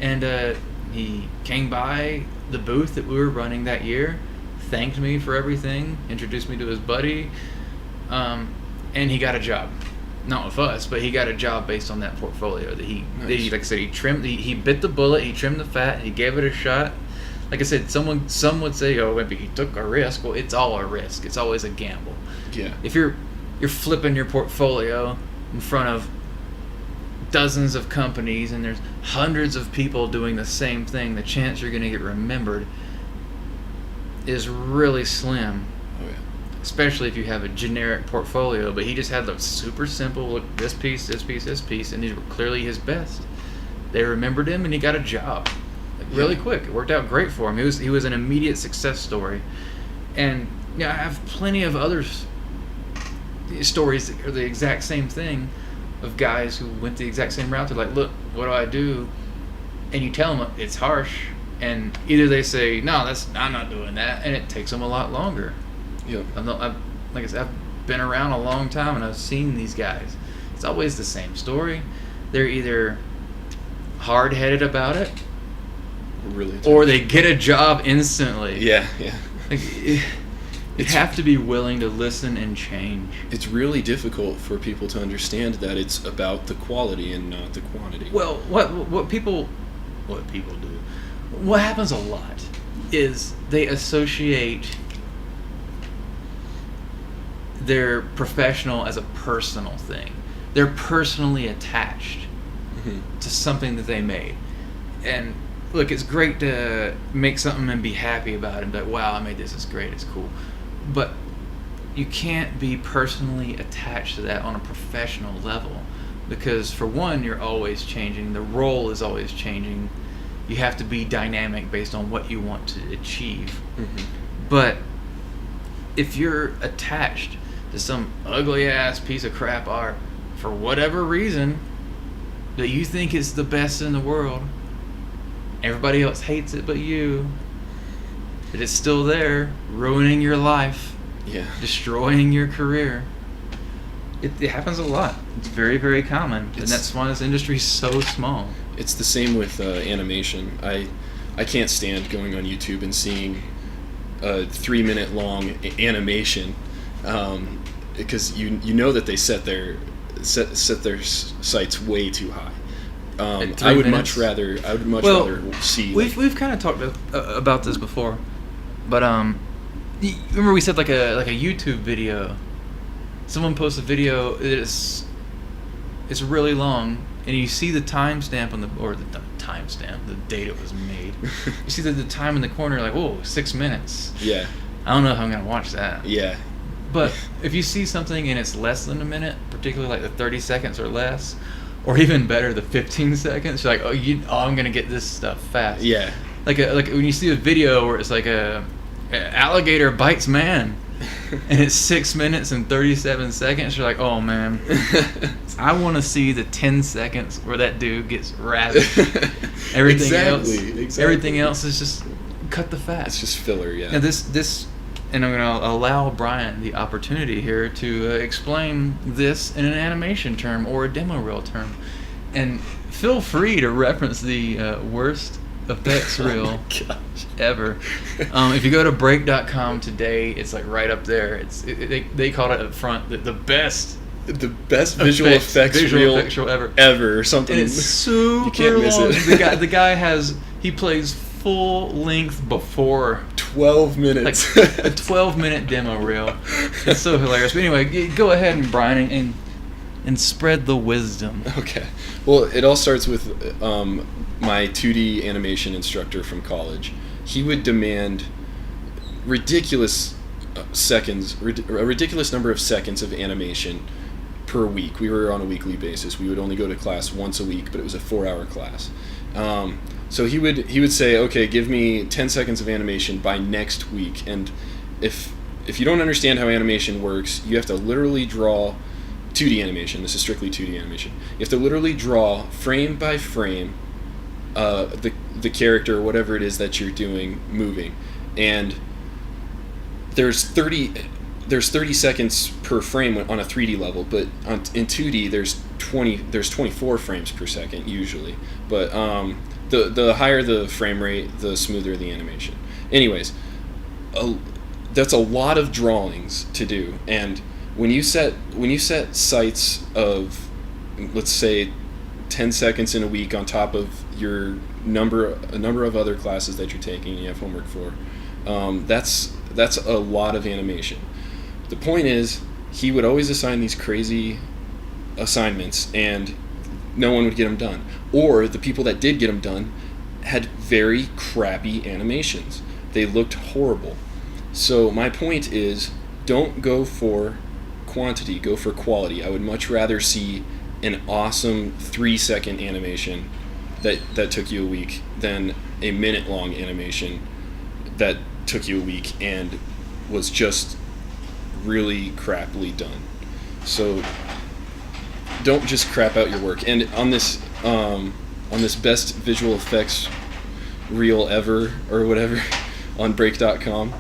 and he came by the booth that we were running that year, thanked me for everything, introduced me to his buddy, and he got a job. Not with us, but he got a job based on that portfolio that he like I said, he bit the bullet, he trimmed the fat, he gave it a shot. Like I said, some would say, oh, maybe he took a risk. Well, it's all a risk. It's always a gamble. Yeah. If you're flipping your portfolio in front of dozens of companies and there's hundreds of people doing the same thing, the chance you're going to get remembered is really slim. Oh yeah. Especially if you have a generic portfolio. But he just had the super simple, look, this piece, this piece, this piece, and these were clearly his best. They remembered him, and he got a job really quick. It worked out great for him. He was an immediate success story. And I have plenty of other stories that are the exact same thing, of guys who went the exact same route. They're like, look, what do I do? And you tell them it's harsh, and either they say, no, I'm not doing that, and it takes them a lot longer. Yep. Like I said, I've been around a long time, and I've seen these guys. It's always the same story. They're either hard-headed about it, Really. or they get a job instantly. Yeah. Like, you have to be willing to listen and change. It's really difficult for people to understand that it's about the quality and not the quantity. Well, what people do, what happens a lot is they associate their professional as a personal thing. They're personally attached to something that they made. And look, it's great to make something and be happy about it and be like, wow, I made this, it's great, it's cool. But you can't be personally attached to that on a professional level, because for one, you're always changing, the role is always changing. You have to be dynamic based on what you want to achieve. But if you're attached to some ugly ass piece of crap art for whatever reason that you think is the best in the world, everybody else hates it but you, that it's still there, ruining your life, destroying your career. It happens a lot. It's very, very common, and that's why this industry is so small. It's the same with animation. I can't stand going on YouTube and seeing a 3-minute long animation, because you know that they set their sights way too high. I would much rather see. We've kind of talked about this before, but remember we said like a YouTube video. Someone posts a video. It's really long, and you see the timestamp the date it was made. You see the time in the corner, like, whoa, 6 minutes. Yeah. I don't know if I'm gonna watch that. Yeah. But if you see something and it's less than a minute, particularly like the 30 seconds or less, or even better, the 15 seconds, you're like, I'm gonna get this stuff fast. Yeah. Like when you see a video where it's like a alligator bites man, and it's 6 minutes and 37 seconds, you're like, oh man, I want to see the 10 seconds where that dude gets ravaged. Everything else is just cut the fat. It's just filler, yeah. Now this, and I'm going to allow Brian the opportunity here to explain this in an animation term or a demo reel term, and feel free to reference the worst effects reel ever. If you go to break.com today, it's like right up there. They called it up front the best visual effects reel ever or something. And it's super you can't miss long. it. The guy he plays full length before 12 minutes, like a 12-minute demo reel. It's so hilarious. But anyway, go ahead and Brian and spread the wisdom. Okay. Well, it all starts with my 2D animation instructor from college. He would demand ridiculous a ridiculous number of seconds of animation per week. We were on a weekly basis. We would only go to class once a week, but it was a 4-hour class. So he would say, okay, give me 10 seconds of animation by next week. And if you don't understand how animation works, you have to literally draw 2D animation. This is strictly 2D animation. You have to literally draw frame by frame the character or whatever it is that you're doing moving. And there's 30 seconds per frame on a 3D level, but in 2D there's 24 frames per second usually. But the higher the frame rate, the smoother the animation. Anyways, that's a lot of drawings to do, and when you set sights of, let's say, 10 seconds in a week on top of your number of other classes that you're taking and you have homework for, that's a lot of animation. The point is, he would always assign these crazy assignments and no one would get them done, or the people that did get them done had very crappy animations. They looked horrible. So my point is, don't go for quantity, go for quality. I would much rather see an awesome 3-second animation that took you a week than a minute-long animation that took you a week and was just really crappily done. So don't just crap out your work. And on this best visual effects reel ever or whatever on break.com,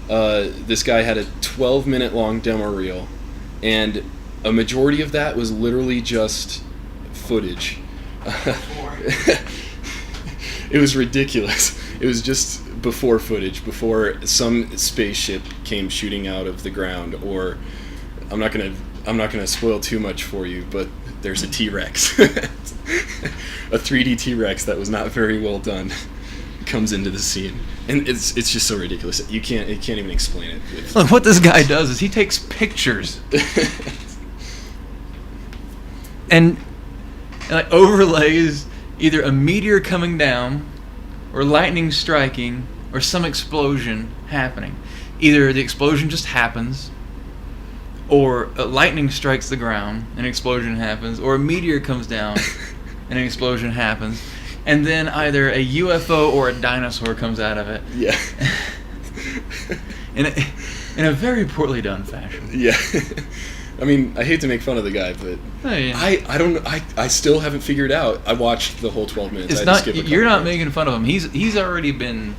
this guy had a 12-minute long demo reel, and a majority of that was literally just footage. It was ridiculous. It was just before footage, before some spaceship came shooting out of the ground, or I'm not gonna spoil too much for you, but there's a T-Rex, a 3D T-Rex that was not very well done, comes into the scene, and it's just so ridiculous. You can't even explain it. Look, what this guy does is he takes pictures and like overlays either a meteor coming down, or lightning striking, or some explosion happening. Either the explosion just happens, or lightning strikes the ground, and an explosion happens, or a meteor comes down, and an explosion happens, and then either a UFO or a dinosaur comes out of it. Yeah. in a very poorly done fashion. Yeah. I mean, I hate to make fun of the guy, but I don't. I still haven't figured out. I watched the whole 12 minutes. It's not. You're not making fun of him. He's already been.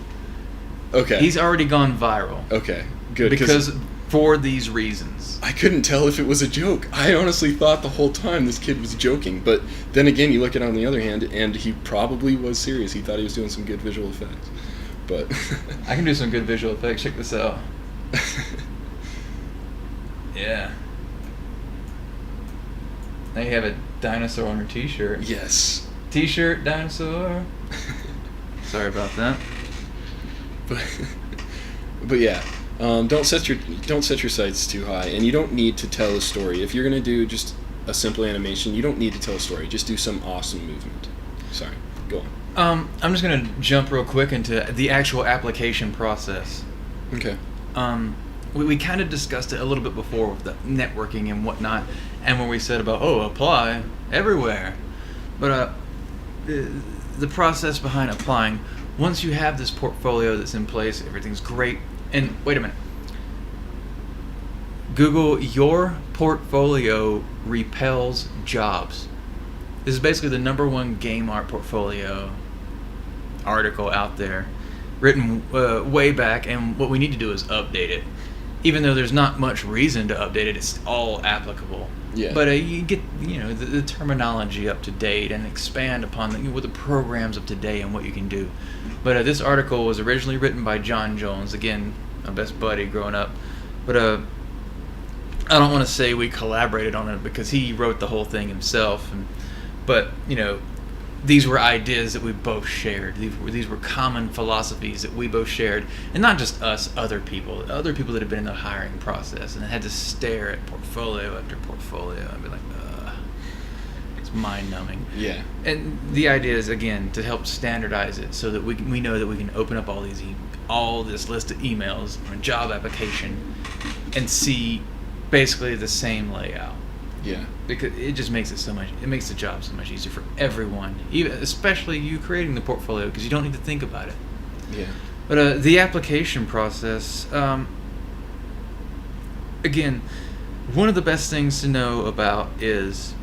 Okay. He's already gone viral. Okay. Good. Because for these reasons. I couldn't tell if it was a joke. I honestly thought the whole time this kid was joking. But then again, you look at it on the other hand, and he probably was serious. He thought he was doing some good visual effects. But I can do some good visual effects. Check this out. Yeah. Now you have a dinosaur on your T-shirt. Yes. T-shirt dinosaur. Sorry about that. But yeah, don't set your sights too high, and you don't need to tell a story. If you're gonna do just a simple animation, you don't need to tell a story. Just do some awesome movement. Sorry, go on. I'm just gonna jump real quick into the actual application process. Okay. We kind of discussed it a little bit before with the networking and whatnot, and when we said about apply everywhere, but the process behind applying, once you have this portfolio that's in place, everything's great. And wait a minute, Google your portfolio repels jobs. This is basically the #1 game art portfolio article out there, written way back, and what we need to do is update it. Even though there's not much reason to update it, it's all applicable. Yeah. But you get the terminology up to date and expand upon with the programs up to date and what you can do. But this article was originally written by John Jones, again, my best buddy growing up. But I don't want to say we collaborated on it because he wrote the whole thing himself. But these were ideas that we both shared. These were common philosophies that we both shared, and not just us, other people that had been in the hiring process and had to stare at portfolio after portfolio and be like, it's mind-numbing. Yeah. And the idea is, again, to help standardize it so that we know that we can open up all this list of emails or a job application and see basically the same layout. Yeah. Because it just makes it makes the job so much easier for everyone, especially you creating the portfolio, because you don't need to think about it. Yeah. But the application process, again, one of the best things to know about is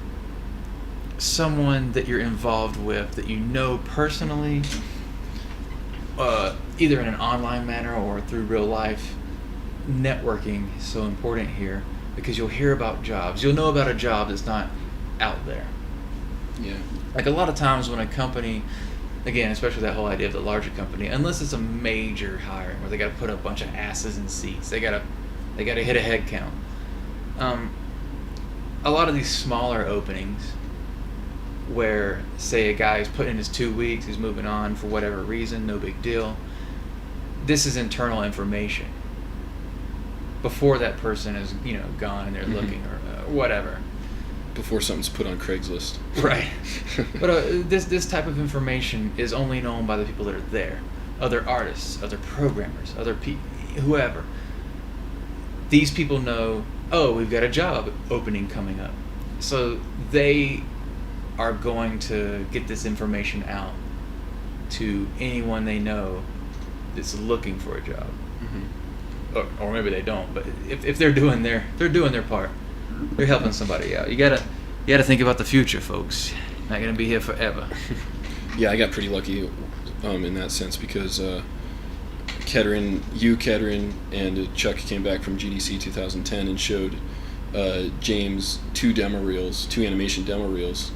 someone that you're involved with, that you know personally, either in an online manner or through real life. Networking is so important here, because you'll hear about jobs. You'll know about a job that's not out there. Yeah. Like a lot of times when a company, again, especially that whole idea of the larger company, unless it's a major hiring where they got to put a bunch of asses in seats, they got to hit a head count. A lot of these smaller openings, where say a guy's put in his 2 weeks, he's moving on for whatever reason, no big deal. This is internal information before that person is gone and they're looking or whatever. Before something's put on Craigslist. Right. But this type of information is only known by the people that are there. Other artists, other programmers, whoever. These people know, we've got a job opening coming up. So they are going to get this information out to anyone they know that's looking for a job. Mm-hmm. Or maybe they don't, but if they're doing their part, they're helping somebody out. You gotta You got to think about the future, folks. Not gonna be here forever. Yeah, I got pretty lucky in that sense because Kettering, and Chuck came back from GDC 2010 and showed James two animation demo reels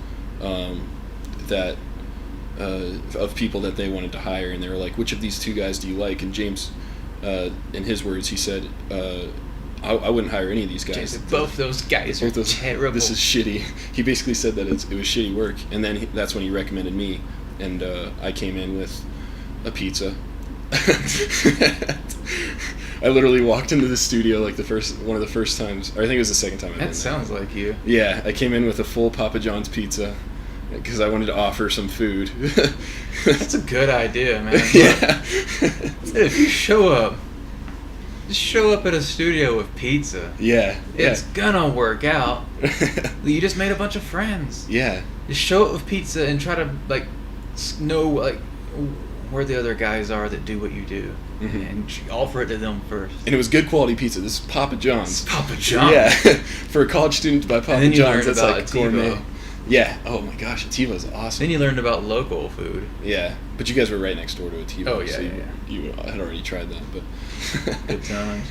that of people that they wanted to hire, and they were like, which of these two guys do you like? And James, in his words, he said, I wouldn't hire any of these guys. James said, both those guys are terrible. This is shitty. He basically said that it was shitty work, and then that's when he recommended me, and I came in with a pizza. I literally walked into the studio like one of the first times, or I think it was the second time. That sounds like you. Yeah, I came in with a full Papa John's pizza because I wanted to offer some food. That's a good idea, man. Yeah. If you show up at a studio with pizza. Yeah. It's gonna work out. You just made a bunch of friends. Yeah. Just show up with pizza and try to know where the other guys are that do what you do, and offer it to them first. And it was good quality pizza. This is Papa John's. It's Papa John's. Yeah. For a college student to buy Papa John's, that's like gourmet. Yeah. Oh my gosh, a TiVo's awesome. Then you learned about local food. Yeah, but you guys were right next door to a TiVo. Oh yeah, so yeah. You had already tried that, but good times.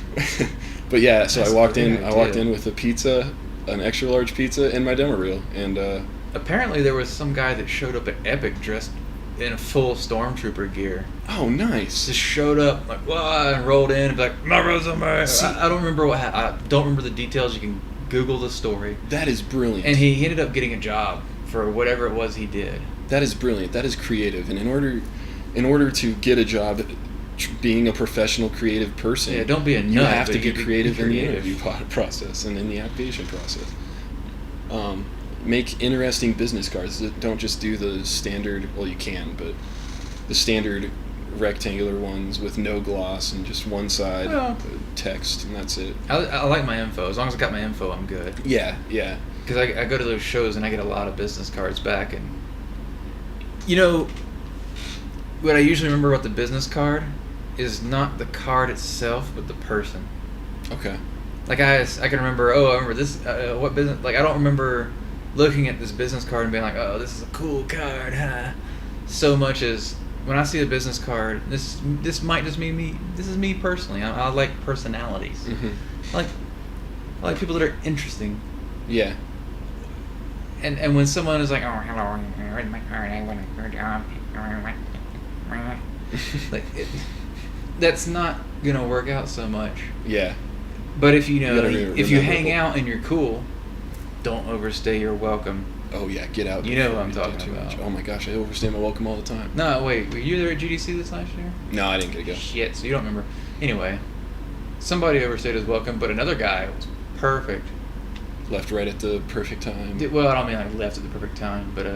But yeah, so That's I walked in. idea. I walked in with a pizza, an extra large pizza, and my demo reel. And apparently there was some guy that showed up at Epic dressed in a full stormtrooper gear. Oh, nice! Just showed up like wow, and rolled in and be like, my resume. I don't remember I don't remember the details. You can Google the story. That is brilliant. And he ended up getting a job for whatever it was he did. That is brilliant. That is creative. And in order to get a job, being a professional creative person, yeah, don't be a nut. You have to get creative in the creative. interview process and in the application process. Make interesting business cards. Don't just do the standard. Well, you can, but the standard rectangular ones with no gloss and just one side text, and that's it. I like my info. As long as I got my info, I'm good. Yeah. Because I go to those shows and I get a lot of business cards back, and what I usually remember about the business card is not the card itself, but the person. Okay. Like I can remember. I remember this. What business? Like I don't remember looking at this business card and being like, "Oh, this is a cool card," huh? So much as when I see a business card, this might just be me. This is me personally. I like personalities. Mm-hmm. I like people that are interesting. Yeah. And when someone is like, "Oh, hello, here's my card. I want a job," that's not gonna work out so much. Yeah. But if if you hang remember. out and you're cool, don't overstay your welcome. Oh yeah, get out. You know what I'm before you do talking too about. much. Oh my gosh, I overstay my welcome all the time. No, wait, were you there at GDC this last year? No, I didn't get to go. Shit, so you don't remember. Anyway, somebody overstayed his welcome, but another guy was perfect. Left right at the perfect time. Well, I don't mean like left at the perfect time, but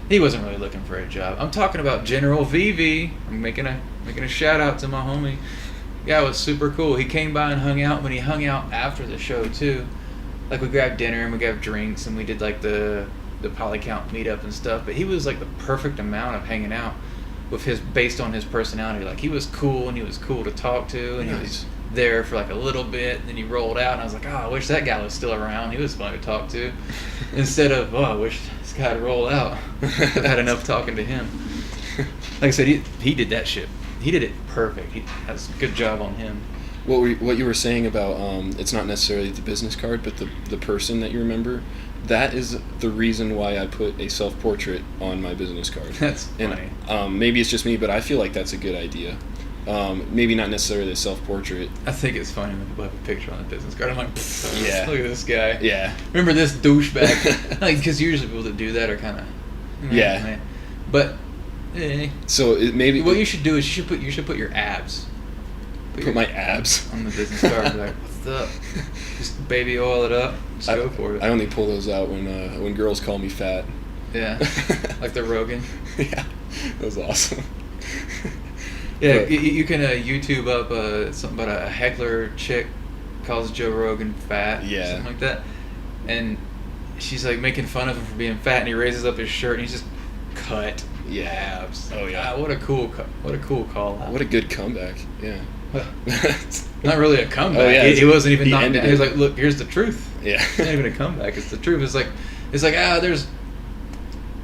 he wasn't really looking for a job. I'm talking about General VV. I'm making a shout out to my homie. Guy was super cool. He came by and hung out. When he hung out after the show too, like we grabbed dinner and we grabbed drinks and we did like the polycount meetup and stuff. But he was like the perfect amount of hanging out with based on his personality. Like he was cool and he was cool to talk to, and Nice. he was there for like a little bit, and then he rolled out and I was like, oh, I wish that guy was still around. He was fun to talk to. Instead of, oh, I wish this guy had rolled out. I've had enough talking to him. Like I said, he did that shit. He did it perfect. That's a good job on him. What you were saying about it's not necessarily the business card, but the person that you remember. That is the reason why I put a self-portrait on my business card. That's funny. And maybe it's just me, but I feel like that's a good idea. Maybe not necessarily a self-portrait. I think it's funny when people have a picture on the business card. I'm like, yeah, look at this guy. Yeah. Remember this douchebag? Like, because usually people that do that are kind of, yeah. Man. But so maybe what you should do is you should put your abs. Put my abs on the business card. Like, what's up? Just baby oil it up. Just go for it. I only pull those out when girls call me fat. Yeah, like the Rogan. Yeah, that was awesome. Yeah, you can YouTube up something about a heckler chick calls Joe Rogan fat. Yeah, something like that, and she's like making fun of him for being fat, and he raises up his shirt and he's just cut. Yeah. Abs. Oh yeah. What a cool call out. What a good comeback. Yeah. Not really a comeback. Oh, yeah, he wasn't even knocked down. ended He was like, look, here's the truth. Yeah. It's not even a comeback. It's the truth. It's like It's like, there's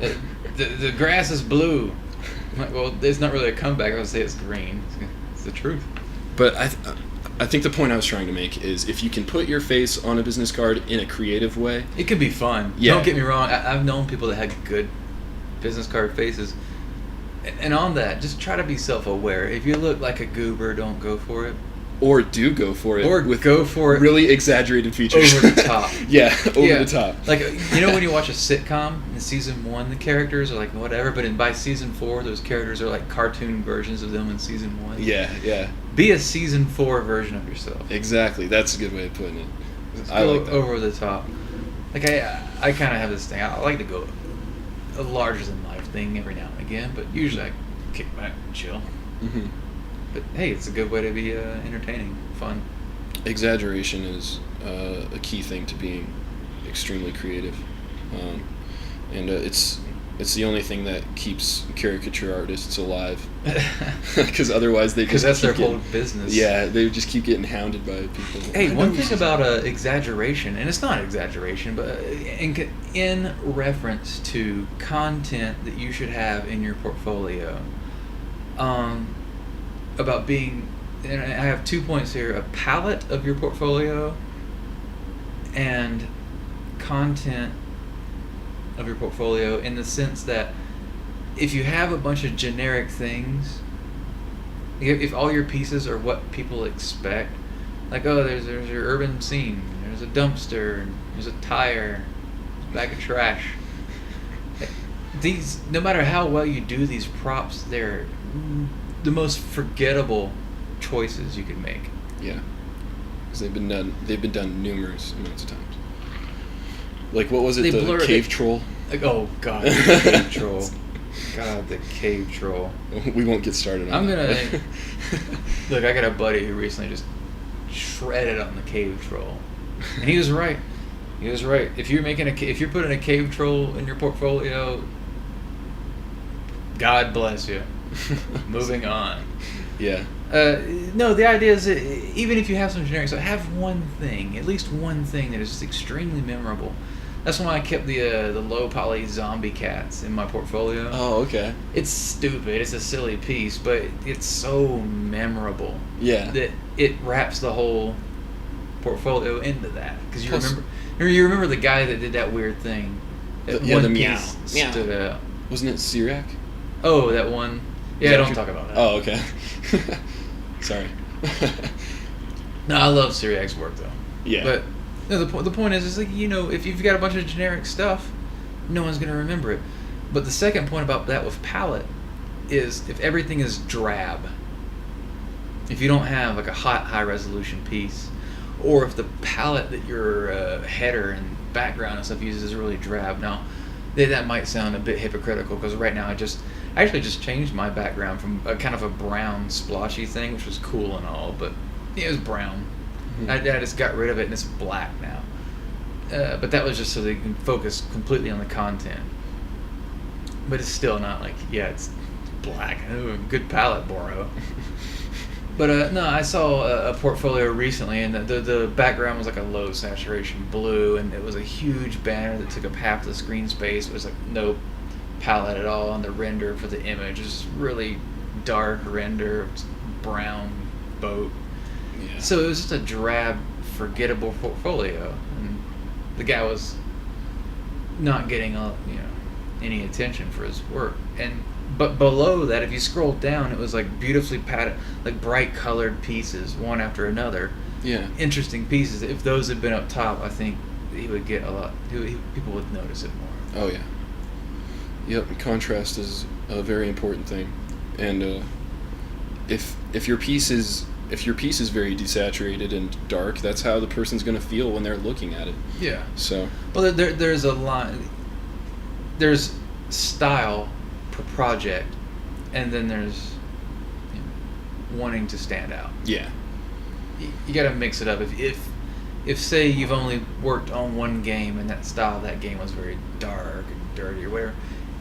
the grass is blue. I'm like, well, it's not really a comeback. I would say it's green. It's the truth. But I think the point I was trying to make is if you can put your face on a business card in a creative way, it could be fun. Yeah. Don't get me wrong. I've known people that had good business card faces. And on that, just try to be self-aware. If you look like a goober, don't go for it. or do go for it. Or go for it. Really exaggerated features. Over the top. Yeah, over the top. Like, you know when you watch a sitcom, in season 1 the characters are like whatever, but by season 4 those characters are like cartoon versions of them in season 1. Yeah. Be a season 4 version of yourself. Exactly. That's a good way of putting it. I like that. Over the top. Like, I kind of have this thing. I like to go a larger than life thing every now and again, but usually I kick back and chill. Mm-hmm. But hey, it's a good way to be entertaining, fun. Exaggeration is a key thing to being extremely creative, and it's the only thing that keeps caricature artists alive. Because otherwise they just that's their keep whole business. Yeah, they just keep getting hounded by people. Hey, one thing about exaggeration, and it's not exaggeration, but in reference to content that you should have in your portfolio, about being, and I have 2 points here: a palette of your portfolio and content of your portfolio, in the sense that if you have a bunch of generic things, if all your pieces are what people expect, like, oh, there's your urban scene, there's a dumpster, there's a tire, there's a bag of trash. These, no matter how well you do these props, they're the most forgettable choices you could make. Yeah, because they've been done numerous amounts of times. Like, what was it? The cave troll. Like, oh god, the cave troll. God, the cave troll. We won't get started on that. Look, I got a buddy who recently just shredded on the cave troll, and he was right. He was right. If you're putting a cave troll in your portfolio, God bless you. Moving on. Yeah. No, the idea is that even if you have some generic stuff, have one thing, at least one thing that is just extremely memorable. That's why I kept the low poly zombie cats in my portfolio. Oh, okay. It's stupid. It's a silly piece, but it's so memorable. Yeah. That it wraps the whole portfolio into that. Because you remember the guy that did that weird thing. That the one meow. piece stood out. Wasn't it Sirac? Oh, that one. Yeah, don't talk about that. Oh, okay. Sorry. No, I love Siriac's work though. Yeah. But no, the point is like, if you've got a bunch of generic stuff, no one's gonna remember it. But the second point about that with palette is if everything is drab. If you don't have like a high resolution piece, or if the palette that your header and background and stuff uses is really drab. Now, that might sound a bit hypocritical because right now I actually just changed my background from a kind of a brown splotchy thing, which was cool and all, but it was brown. Mm-hmm. I just got rid of it and it's black now. But that was just so they can focus completely on the content. But it's still not like, it's black. Ooh, good palette, Boro. But no, I saw a portfolio recently, and the background was like a low saturation blue, and it was a huge banner that took up half the screen space. It was like no palette at all, and the render for the image was really dark render, brown boat. Yeah. So it was just a drab, forgettable portfolio, and the guy was not getting any attention for his work. But below that, if you scroll down, it was like beautifully patterned, like bright colored pieces, one after another. Yeah. Interesting pieces. If those had been up top, I think he would get a lot. People would notice it more. Oh yeah. Yep. Contrast is a very important thing, and if your piece is very desaturated and dark, that's how the person's going to feel when they're looking at it. Yeah. So. Well, there's a line. There's style per project, and then there's wanting to stand out. Yeah. You got to mix it up. If say you've only worked on one game and that style of that game was very dark and dirty or whatever,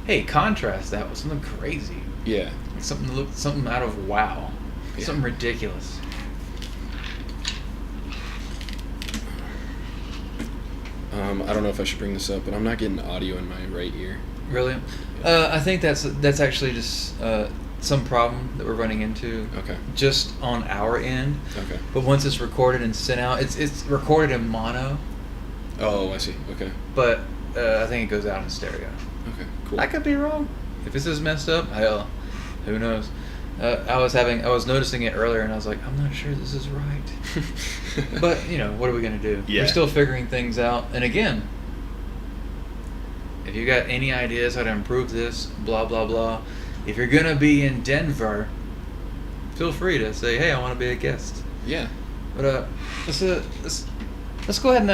hey, contrast that with something crazy. Yeah. Like something out of WoW. Yeah. Something ridiculous. I don't know if I should bring this up, but I'm not getting audio in my right ear. Really? I think that's actually just some problem that we're running into. Okay. Just on our end. Okay. But once it's recorded and sent out, it's recorded in mono. Oh, I see. Okay. But I think it goes out in stereo. Okay. Cool. I could be wrong. If this is messed up, hell, who knows? I was noticing it earlier, and I was like, I'm not sure this is right. But what are we gonna do? Yeah. We're still figuring things out. And again, if you got any ideas how to improve this, blah blah blah. If you're gonna be in Denver, feel free to say, hey, I want to be a guest. Yeah. But let's go ahead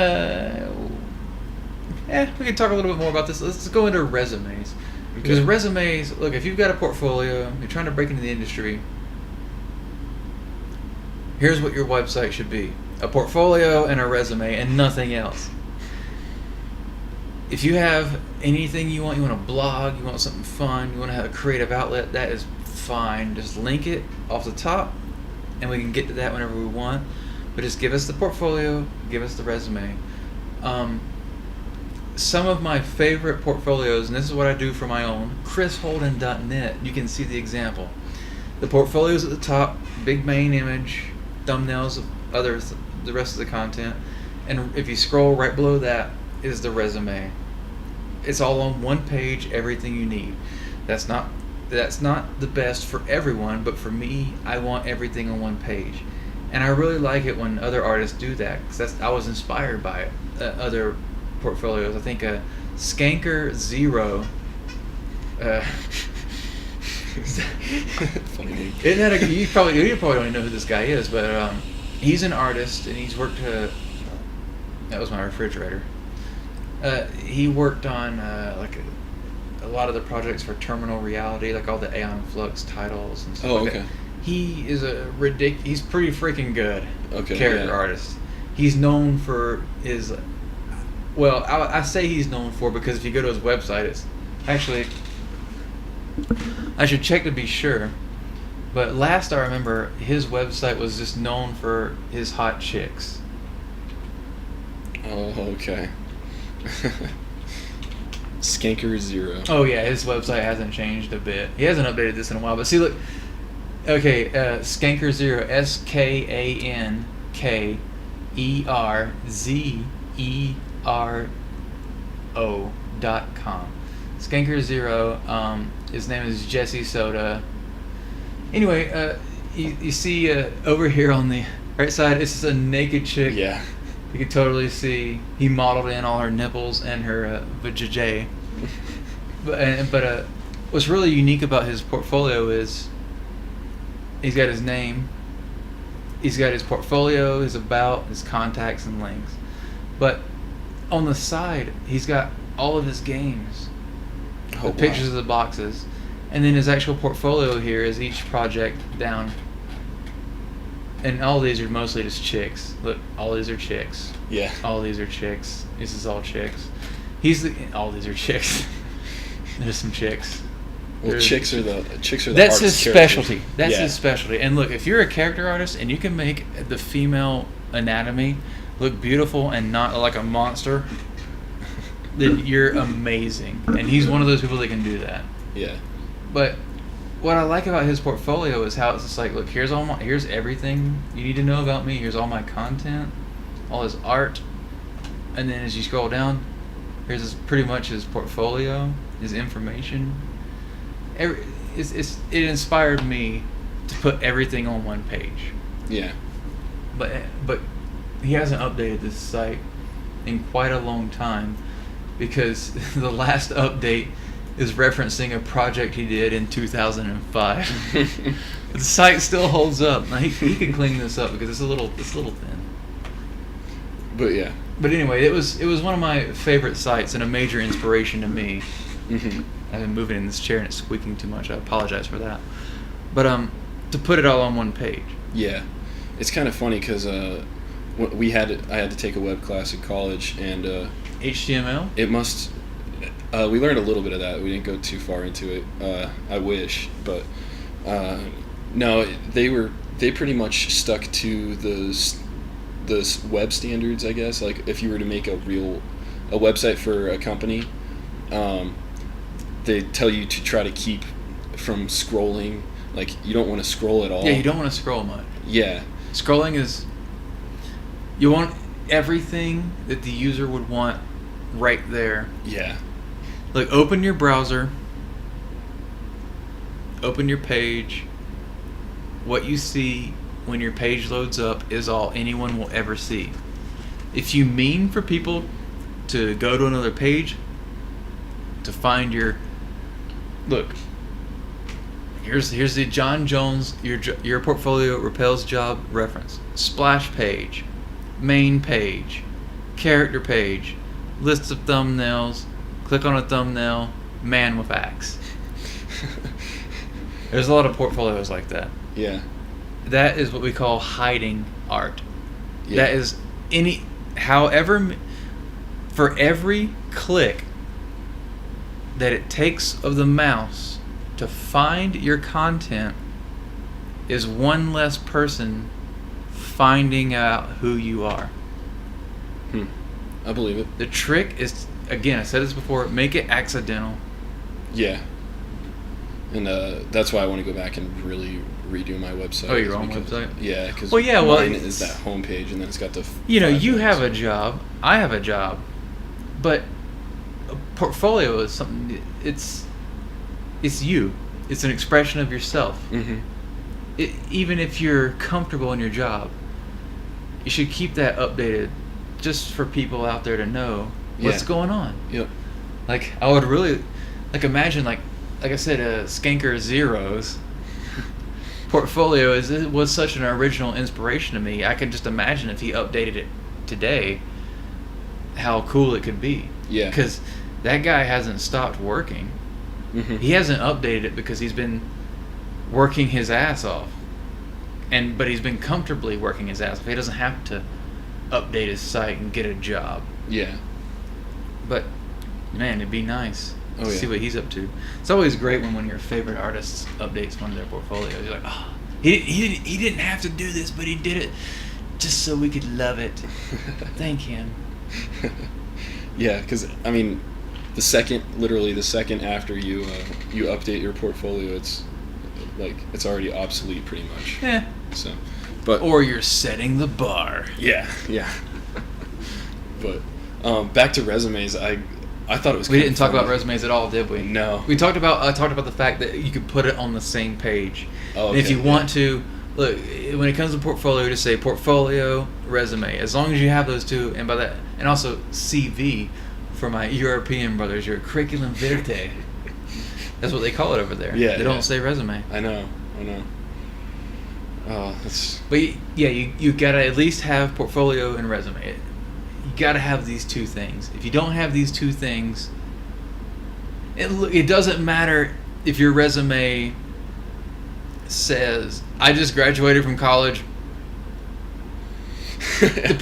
and we can talk a little bit more about this. Let's go into resumes. Because resumes, look, if you've got a portfolio, you're trying to break into the industry, here's what your website should be. A portfolio and a resume and nothing else. If you have anything you want to blog, you want something fun, you want to have a creative outlet, that is fine. Just link it off the top, and we can get to that whenever we want. But just give us the portfolio, give us the resume. Some of my favorite portfolios, and this is what I do for my own, chrisholden.net, you can see the example. The portfolio's at the top, big main image, thumbnails of the rest of the content, and if you scroll right below that is the resume. It's all on one page, everything you need. That's not the best for everyone, but for me, I want everything on one page. And I really like it when other artists do that, because I was inspired by it. Other portfolios. I think Skanker Zero. Funny name. Isn't that you probably don't even know who this guy is, but he's an artist and he's worked. That was my refrigerator. He worked on like a lot of the projects for Terminal Reality, like all the Aeon Flux titles and stuff. Oh, like okay. That. He is he's pretty freaking good. Okay. Character artist. He's known for his. Well, I say he's known for because if you go to his website, it's actually. I should check to be sure, but last I remember, his website was just known for his hot chicks. Oh, okay. Skanker Zero. Oh yeah, his website hasn't changed a bit. He hasn't updated this in a while, but see, look. Okay, Skanker Zero, SkankerZero.com. Skanker Zero. His name is Jesse Soda. Anyway, you see over here on the right side, it's just a naked chick. Yeah. You can totally see he modeled in all her nipples and her vajayjay. But what's really unique about his portfolio is he's got his name, he's got his portfolio, his about, his contacts and links. But on the side, he's got all of his games, the pictures of the boxes, and then his actual portfolio here is each project down. And all these are mostly just chicks. Look, all these are chicks. Yeah. All these are chicks. This is all chicks. All these are chicks. There's some chicks. Well, chicks are the That's his specialty. Characters. That's his specialty. And look, if you're a character artist and you can make the female anatomy look beautiful and not like a monster, then you're amazing. And he's one of those people that can do that. Yeah. But what I like about his portfolio is how it's just like, look, here's everything you need to know about me. Here's all my content, all his art, and then as you scroll down, here's pretty much his portfolio, his information. It inspired me to put everything on one page. Yeah. But he hasn't updated this site in quite a long time because the last update is referencing a project he did in 2005. The site still holds up. Now he can clean this up because it's a little thin. But yeah. But anyway, it was one of my favorite sites and a major inspiration to me. Mm-hmm. I've been moving in this chair and it's squeaking too much. I apologize for that. But to put it all on one page. Yeah, it's kind of funny because I had to take a web class in college and HTML. It must. We learned a little bit of that. We didn't go too far into it. I wish, but no, they pretty much stuck to the web standards, I guess. Like if you were to make a real a website for a company, they tell you to try to keep from scrolling. Like, you don't want to scroll at all. Yeah, you don't want to scroll much. Yeah. Scrolling is... You want everything that the user would want right there. Yeah. Like, open your browser, open your page. What you see when your page loads up is all anyone will ever see. If you mean for people to go to another page to find your... Look, here's the John Jones, your portfolio repels job reference. Splash page, main page, character page, lists of thumbnails, click on a thumbnail, man with axe. There's a lot of portfolios like that. Yeah. That is what we call hiding art. Yeah. That is for every click that it takes of the mouse to find your content is one less person finding out who you are. I believe it. The trick is, again, I said this before, make it accidental. Yeah. And that's why I want to go back and really redo my website. Oh, your own website? Yeah, because mine is that homepage, and then it's got the... You have a job, I have a job, but a portfolio is something, it's you. It's an expression of yourself. Mm-hmm. Even if you're comfortable in your job, you should keep that updated just for people out there to know what's going on. Yep. Like, I would really, imagine, like I said, Skanker Zero's portfolio was such an original inspiration to me. I could just imagine if he updated it today, how cool it could be. Yeah. Because that guy hasn't stopped working. Mm-hmm. He hasn't updated it because he's been working his ass off. But he's been comfortably working his ass off. He doesn't have to update his site and get a job. Yeah. But, man, it'd be nice to see yeah. what he's up to. It's always great when one of your favorite artists updates one of their portfolios. You're like, oh, he didn't have to do this, but he did it just so we could love it. Thank him. Yeah, because, I mean, the second after you update your portfolio, it's already obsolete pretty much. Yeah. So, or you're setting the bar. Yeah. But back to resumes, I thought it was. We didn't talk about resumes at all, did we? No. We talked about the fact that you could put it on the same page. Oh, okay. And if you want to, look, when it comes to portfolio, just say portfolio, resume. As long as you have those two, and by that, and also CV for my European brothers, your curriculum vitae. That's what they call it over there. Yeah. They don't say resume. I know. Oh, that's. But yeah, you gotta at least have portfolio and resume. You gotta have these two things. If you don't have these two things, it doesn't matter if your resume says, "I just graduated from college." The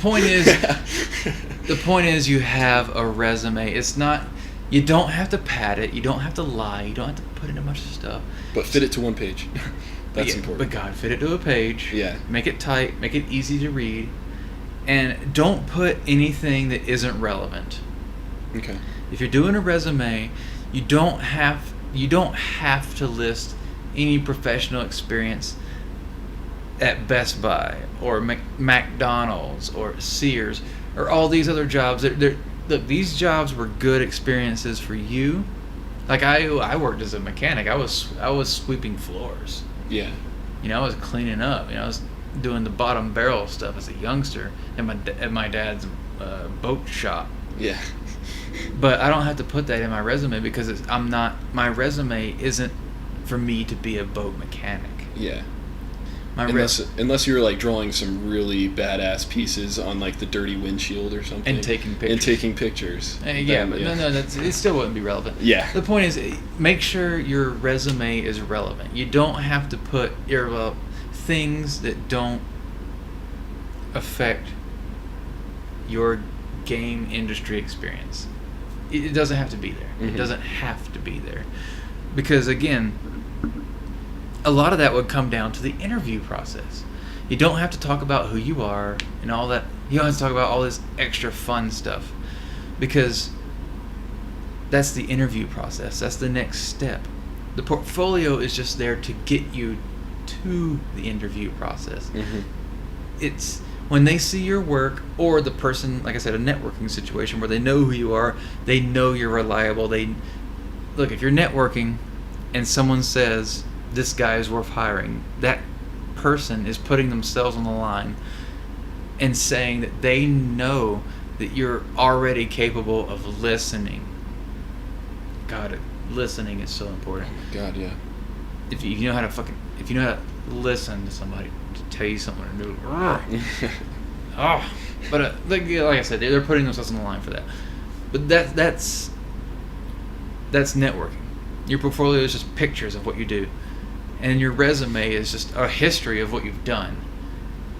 point is you have a resume. It's not. You don't have to pad it. You don't have to lie. You don't have to put in a bunch of stuff. But fit it to one page. That's important. But God, fit it to a page. Yeah. Make it tight. Make it easy to read. And don't put anything that isn't relevant. Okay. If you're doing a resume, you don't have to list any professional experience at Best Buy or McDonald's or Sears or all these other jobs. Look, these jobs were good experiences for you. Like I worked as a mechanic. I was sweeping floors. Yeah. I was cleaning up. I was doing the bottom barrel stuff as a youngster at my dad's boat shop. Yeah. But I don't have to put that in my resume because my resume isn't for me to be a boat mechanic. Yeah. Unless you're like drawing some really badass pieces on like the dirty windshield or something. And taking pictures. Yeah, but no, it still wouldn't be relevant. Yeah. The point is, make sure your resume is relevant. You don't have to put things that don't affect your game industry experience. It doesn't have to be there. Mm-hmm. It doesn't have to be there. Because again, a lot of that would come down to the interview process. You don't have to talk about who you are and all that. You don't have to talk about all this extra fun stuff. because that's the interview process. That's the next step. The portfolio is just there to get you to the interview process. Mm-hmm. It's when they see your work, or the person, like I said, a networking situation where they know who you are, they know you're reliable. Look, if you're networking and someone says this guy is worth hiring, that person is putting themselves on the line and saying that they know that you're already capable of listening. God, listening is so important. Oh my God, yeah. If you know how to listen to somebody to tell you something to do. But like I said, they're putting themselves on the line for that. But that's networking. Your portfolio is just pictures of what you do, and your resume is just a history of what you've done.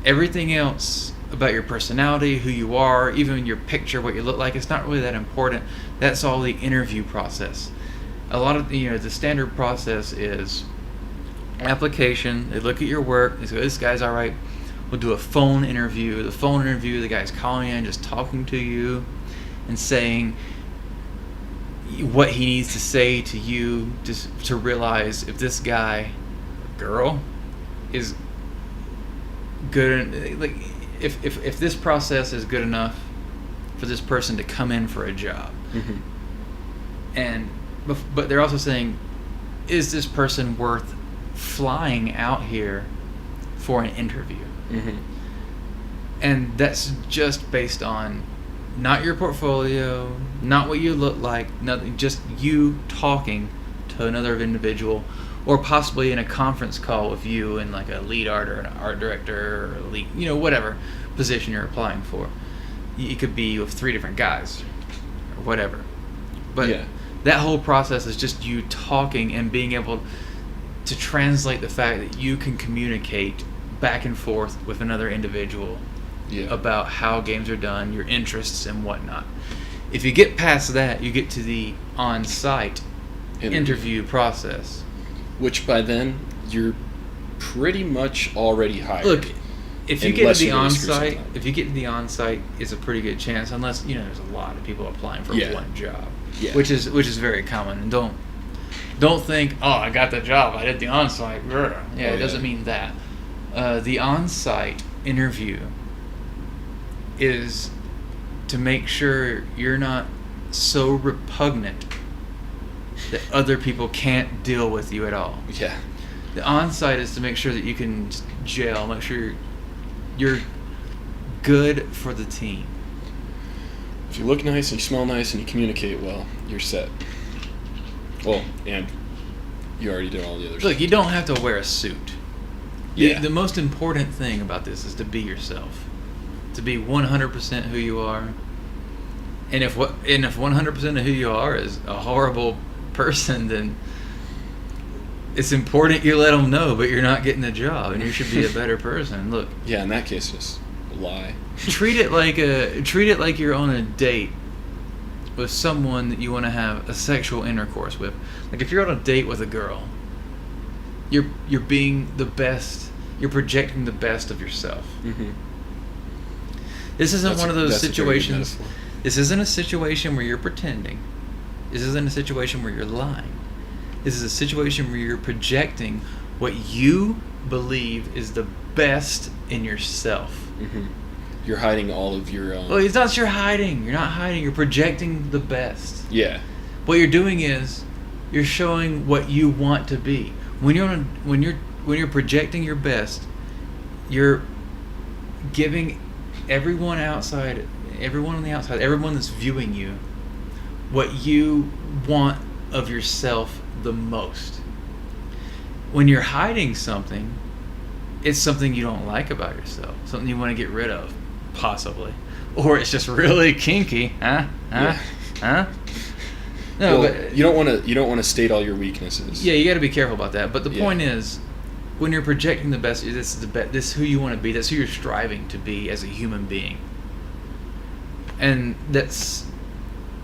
Everything else about your personality, who you are, even your picture, what you look like, it's not really that important. That's all the interview process. A lot of the standard process is application. They look at your work. They say, this guy's all right. We'll do a phone interview. The phone interview, the guy's calling in, just talking to you and saying what he needs to say to you, just to realize if this guy or girl is good. Like if this process is good enough for this person to come in for a job. Mm-hmm. And but they're also saying, is this person worth flying out here for an interview? Mm-hmm. And that's just based on not your portfolio, not what you look like, nothing, just you talking to another individual, or possibly in a conference call with you and like a lead art or an art director or a lead, whatever position you're applying for. It could be with 3 different guys or whatever. But yeah. That whole process is just you talking and being able to translate the fact that you can communicate back and forth with another individual about how games are done, your interests and whatnot. If you get past that, you get to the on-site interview process. Which by then, you're pretty much already hired. Look, if you get to the on-site, it's a pretty good chance, unless, there's a lot of people applying for one job. Yeah. Which is very common. And don't think, oh, I got the job, I did the on-site. It doesn't mean that. The on-site interview is to make sure you're not so repugnant that other people can't deal with you at all. Yeah. The on-site is to make sure that you can gel, make sure you're good for the team. If you look nice and you smell nice and you communicate well, you're set. Well, and you already did all the other stuff. Look, you don't have to wear a suit. Yeah. The most important thing about this is to be yourself. To be 100% who you are. And if 100% of who you are is a horrible person, then it's important you let them know, but you're not getting the job, and you should be a better person. Look. Yeah, in that case, just lie. Treat it like you're on a date with someone that you want to have a sexual intercourse with. Like if you're on a date with a girl, you're being the best. You're projecting the best of yourself. Mm-hmm. This isn't one of those situations. A This isn't a situation where you're pretending. This isn't a situation where you're lying. This is a situation where you're projecting what you believe is the best in yourself. Mm-hmm. You're hiding all of your own. Well, it's not that you're hiding. You're not hiding. You're projecting the best. Yeah. What you're doing is you're showing what you want to be. When you're projecting your best, you're giving everyone on the outside, everyone that's viewing you, what you want of yourself the most. When you're hiding something, it's something you don't like about yourself, something you want to get rid of, possibly, or it's just really kinky, huh? No, well, but you don't want to state all your weaknesses. Yeah, you got to be careful about that. But the point is, when you're projecting the best, this is who you want to be. That's who you're striving to be as a human being, and that's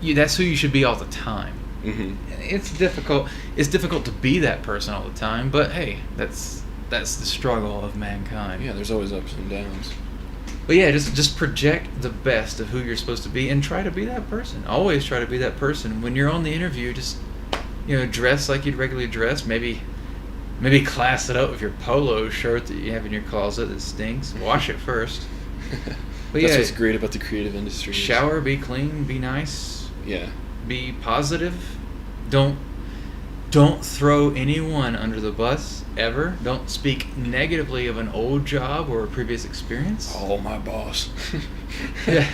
who you should be all the time. Mm-hmm. It's difficult. It's difficult to be that person all the time. But hey, that's the struggle of mankind. Yeah, there's always ups and downs. But yeah, just project the best of who you're supposed to be and try to be that person. Always try to be that person. When you're on the interview, just dress like you'd regularly dress. Maybe class it up with your polo shirt that you have in your closet that stinks. Wash it first. But That's what's great about the creative industry. Shower, be clean, be nice. Yeah. Be positive. Don't throw anyone under the bus ever. Don't speak negatively of an old job or a previous experience. Oh, my boss. Yeah.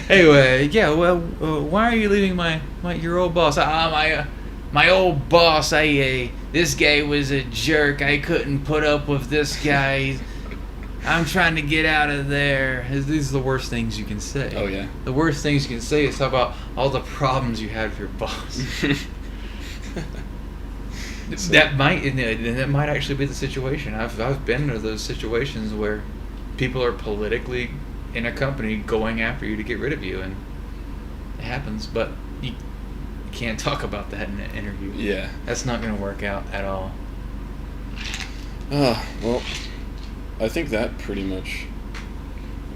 Anyway, well, why are you leaving your old boss? My old boss. This guy was a jerk. I couldn't put up with this guy. I'm trying to get out of there. These are the worst things you can say. Oh, yeah. The worst things you can say is talk about all the problems you had with your boss. That might actually be the situation. I've been to those situations where people are politically in a company going after you to get rid of you, and it happens. But you can't talk about that in an interview. Yeah, that's not going to work out at all. Well, I think that pretty much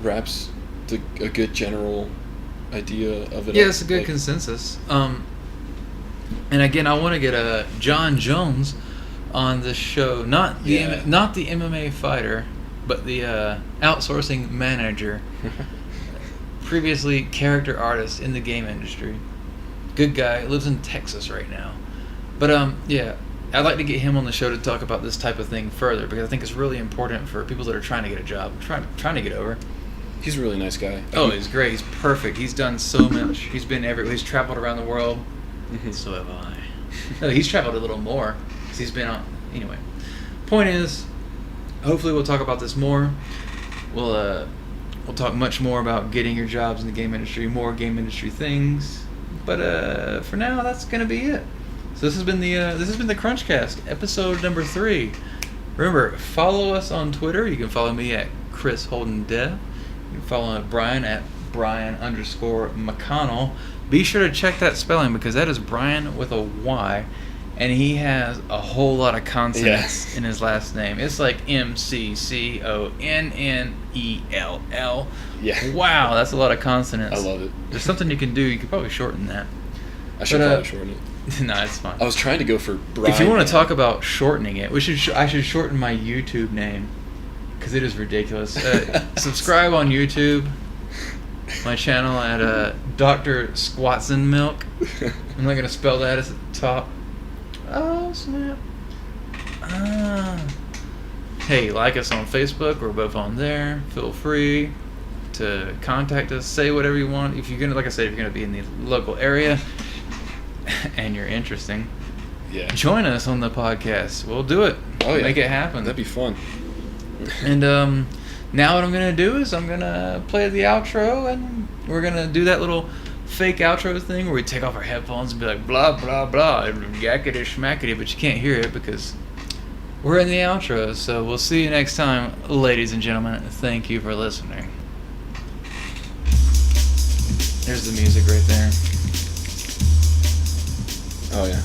wraps a good general idea of it. Yeah, it's a good consensus. And again, I want to get John Jones on the show. Not the MMA fighter, but the outsourcing manager. Previously character artist in the game industry. Good guy. Lives in Texas right now. But I'd like to get him on the show to talk about this type of thing further, because I think it's really important for people that are trying to get a job, trying to get over. He's a really nice guy. Oh, he's great. He's perfect. He's done so much. He's been everywhere. He's traveled around the world. Mm-hmm. So have I. No, he's traveled a little more because he's been on. Anyway, point is, hopefully we'll talk about this more. We'll talk much more about getting your jobs in the game industry, more game industry things. But for now, that's gonna be it. So this has been the CrunchCast, episode number 3. Remember, follow us on Twitter. You can follow me at Chris Holden Dev. You can follow Brian at Brian_McConnell. Be sure to check that spelling, because that is Brian with a Y, and he has a whole lot of consonants in his last name. It's like McConnell. Yeah. Wow, that's a lot of consonants. I love it. There's something you can do. You could probably shorten that. I should probably shorten it. No, it's fine. I was trying to go for Brian. If you want to talk about shortening it, I should shorten my YouTube name, because it is ridiculous. Subscribe on YouTube. My channel at Dr. Squatson Milk. I'm not gonna spell that at the top. Oh snap! Hey, like us on Facebook. We're both on there. Feel free to contact us. Say whatever you want. If you're gonna, like I said, if you're gonna be in the local area and you're interesting, join us on the podcast. We'll do it. Oh yeah, make it happen. That'd be fun. And now what I'm going to do is I'm going to play the outro, and we're going to do that little fake outro thing where we take off our headphones and be like, blah, blah, blah, yakety schmackety, but you can't hear it because we're in the outro. So we'll see you next time, ladies and gentlemen. Thank you for listening. There's the music right there. Oh, yeah.